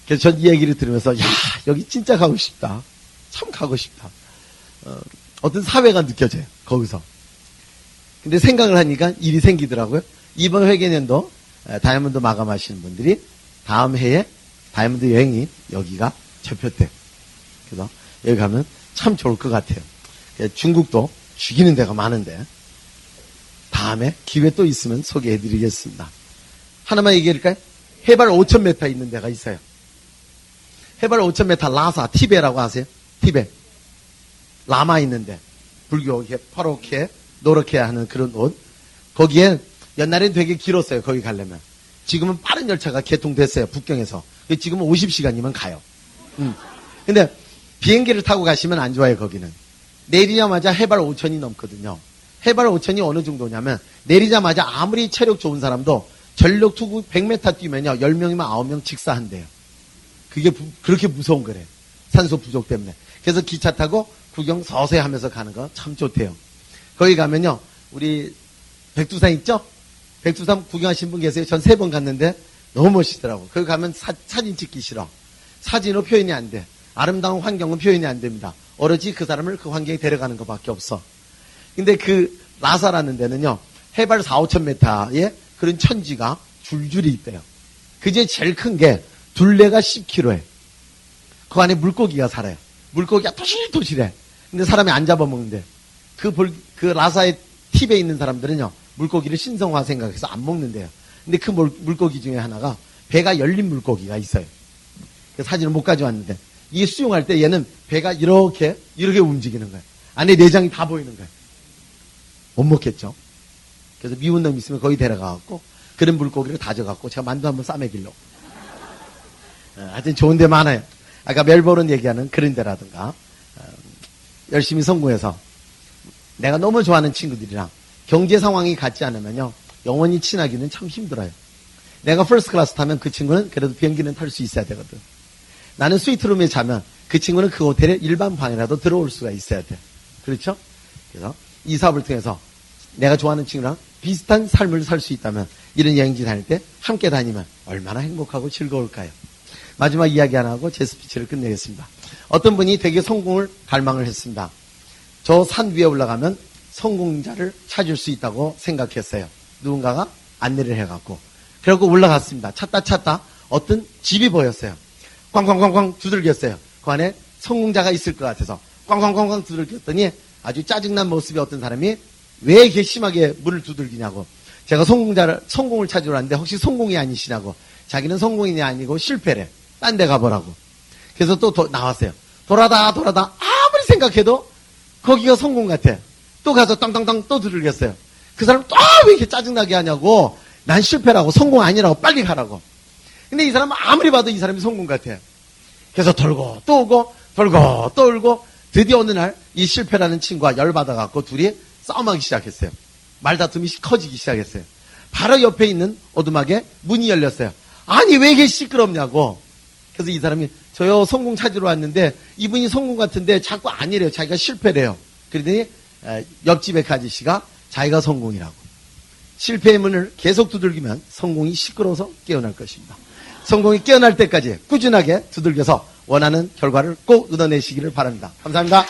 그래서 전 이 얘기를 들으면서 야 여기 진짜 가고 싶다. 참 가고 싶다. 어떤 사회가 느껴져요. 거기서. 근데 생각을 하니까 일이 생기더라고요. 이번 회계년도 다이아몬드 마감하시는 분들이 다음 해에 다이아몬드 여행이 여기가 접혔대요. 그래서 여기 가면 참 좋을 것 같아요. 중국도 죽이는 데가 많은데 다음에 기회 또 있으면 소개해드리겠습니다. 하나만 얘기할까요? 해발 5,000m 있는 데가 있어요. 해발 5,000m 라사, 티베라고 아세요? 티베. 라마 있는데 불교 파랗게 노랗게 하는 그런 옷. 거기에 옛날엔 되게 길었어요. 거기 가려면. 지금은 빠른 열차가 개통됐어요. 북경에서. 지금은 50시간이면 가요. 근데 비행기를 타고 가시면 안 좋아요. 거기는. 내리자마자 해발 5,000이 넘거든요. 해발 5,000이 어느 정도냐면 내리자마자 아무리 체력 좋은 사람도 전력 투구 100m 뛰면요. 10명이면 9명 직사한대요. 그게 그렇게 무서운 거래요. 산소 부족 때문에. 그래서 기차 타고 구경 서서히 하면서 가는 거 참 좋대요. 거기 가면요. 우리 백두산 있죠? 백두산 구경하신 분 계세요? 전 3번 갔는데 너무 멋있더라고. 거기 가면 사진 찍기 싫어. 사진으로 표현이 안 돼. 아름다운 환경은 표현이 안 됩니다. 오로지 그 사람을 그 환경에 데려가는 것밖에 없어. 근데 그 라사라는 데는요. 해발 4, 5,000m에 그런 천지가 줄줄이 있대요. 그중에 제일 큰 게 둘레가 10km에. 그 안에 물고기가 살아요. 물고기가 토실토실해. 근데 사람이 안 잡아먹는데 그 라사의 팁에 있는 사람들은요. 물고기를 신성화 생각해서 안 먹는데요. 근데 그 물고기 중에 하나가 배가 열린 물고기가 있어요. 그 사진을 못 가져왔는데 이게 수용할 때 얘는 배가 이렇게 움직이는 거예요. 안에 내장이 다 보이는 거예요. 못 먹겠죠. 그래서 미운 놈 있으면 거기 데려가갖고 그런 물고기를 다져갖고 제가 만두 한번 싸먹이려고. 하여튼 좋은 데 많아요. 아까 멜버른 얘기하는 그런 데라든가 열심히 성공해서 내가 너무 좋아하는 친구들이랑 경제 상황이 같지 않으면요. 영원히 친하기는 참 힘들어요. 내가 퍼스트 클래스 타면 그 친구는 그래도 비행기는 탈 수 있어야 되거든. 나는 스위트룸에 자면 그 친구는 그 호텔에 일반 방이라도 들어올 수가 있어야 돼. 그렇죠? 그래서 이 사업을 통해서 내가 좋아하는 친구랑 비슷한 삶을 살 수 있다면 이런 여행지 다닐 때 함께 다니면 얼마나 행복하고 즐거울까요? 마지막 이야기 하나 하고 제 스피치를 끝내겠습니다. 어떤 분이 되게 성공을 갈망을 했습니다. 저 산 위에 올라가면 성공자를 찾을 수 있다고 생각했어요. 누군가가 안내를 해갖고. 그리고 올라갔습니다. 찾다 어떤 집이 보였어요. 꽝꽝꽝꽝 두들겼어요. 그 안에 성공자가 있을 것 같아서 꽝꽝꽝꽝 두들겼더니 아주 짜증난 모습의 어떤 사람이 왜 이렇게 심하게 문을 두들기냐고. 제가 성공을 찾으러 왔는데 혹시 성공이 아니시냐고. 자기는 성공이 아니고 실패래. 딴 데 가보라고. 그래서 또 나왔어요. 돌아다 아무리 생각해도 거기가 성공 같아. 또 가서 땅땅땅 또 두들겼어요. 그 사람 또 왜 이렇게 짜증나게 하냐고. 난 실패라고 성공 아니라고 빨리 가라고. 근데 이 사람은 아무리 봐도 이 사람이 성공 같아. 그래서 돌고 또 오고 돌고 또 울고 드디어 어느 날 이 실패라는 친구가 열받아갖고 둘이 싸움하기 시작했어요. 말다툼이 커지기 시작했어요. 바로 옆에 있는 오두막에 문이 열렸어요. 아니 왜 이렇게 시끄럽냐고. 그래서 이 사람이 저요 성공 찾으러 왔는데 이분이 성공 같은데 자꾸 아니래요. 자기가 실패래요. 그러더니 옆집의 그 아저씨가 자기가 성공이라고. 실패의 문을 계속 두들기면 성공이 시끄러워서 깨어날 것입니다. 성공이 깨어날 때까지 꾸준하게 두들겨서 원하는 결과를 꼭 얻어내시기를 바랍니다. 감사합니다.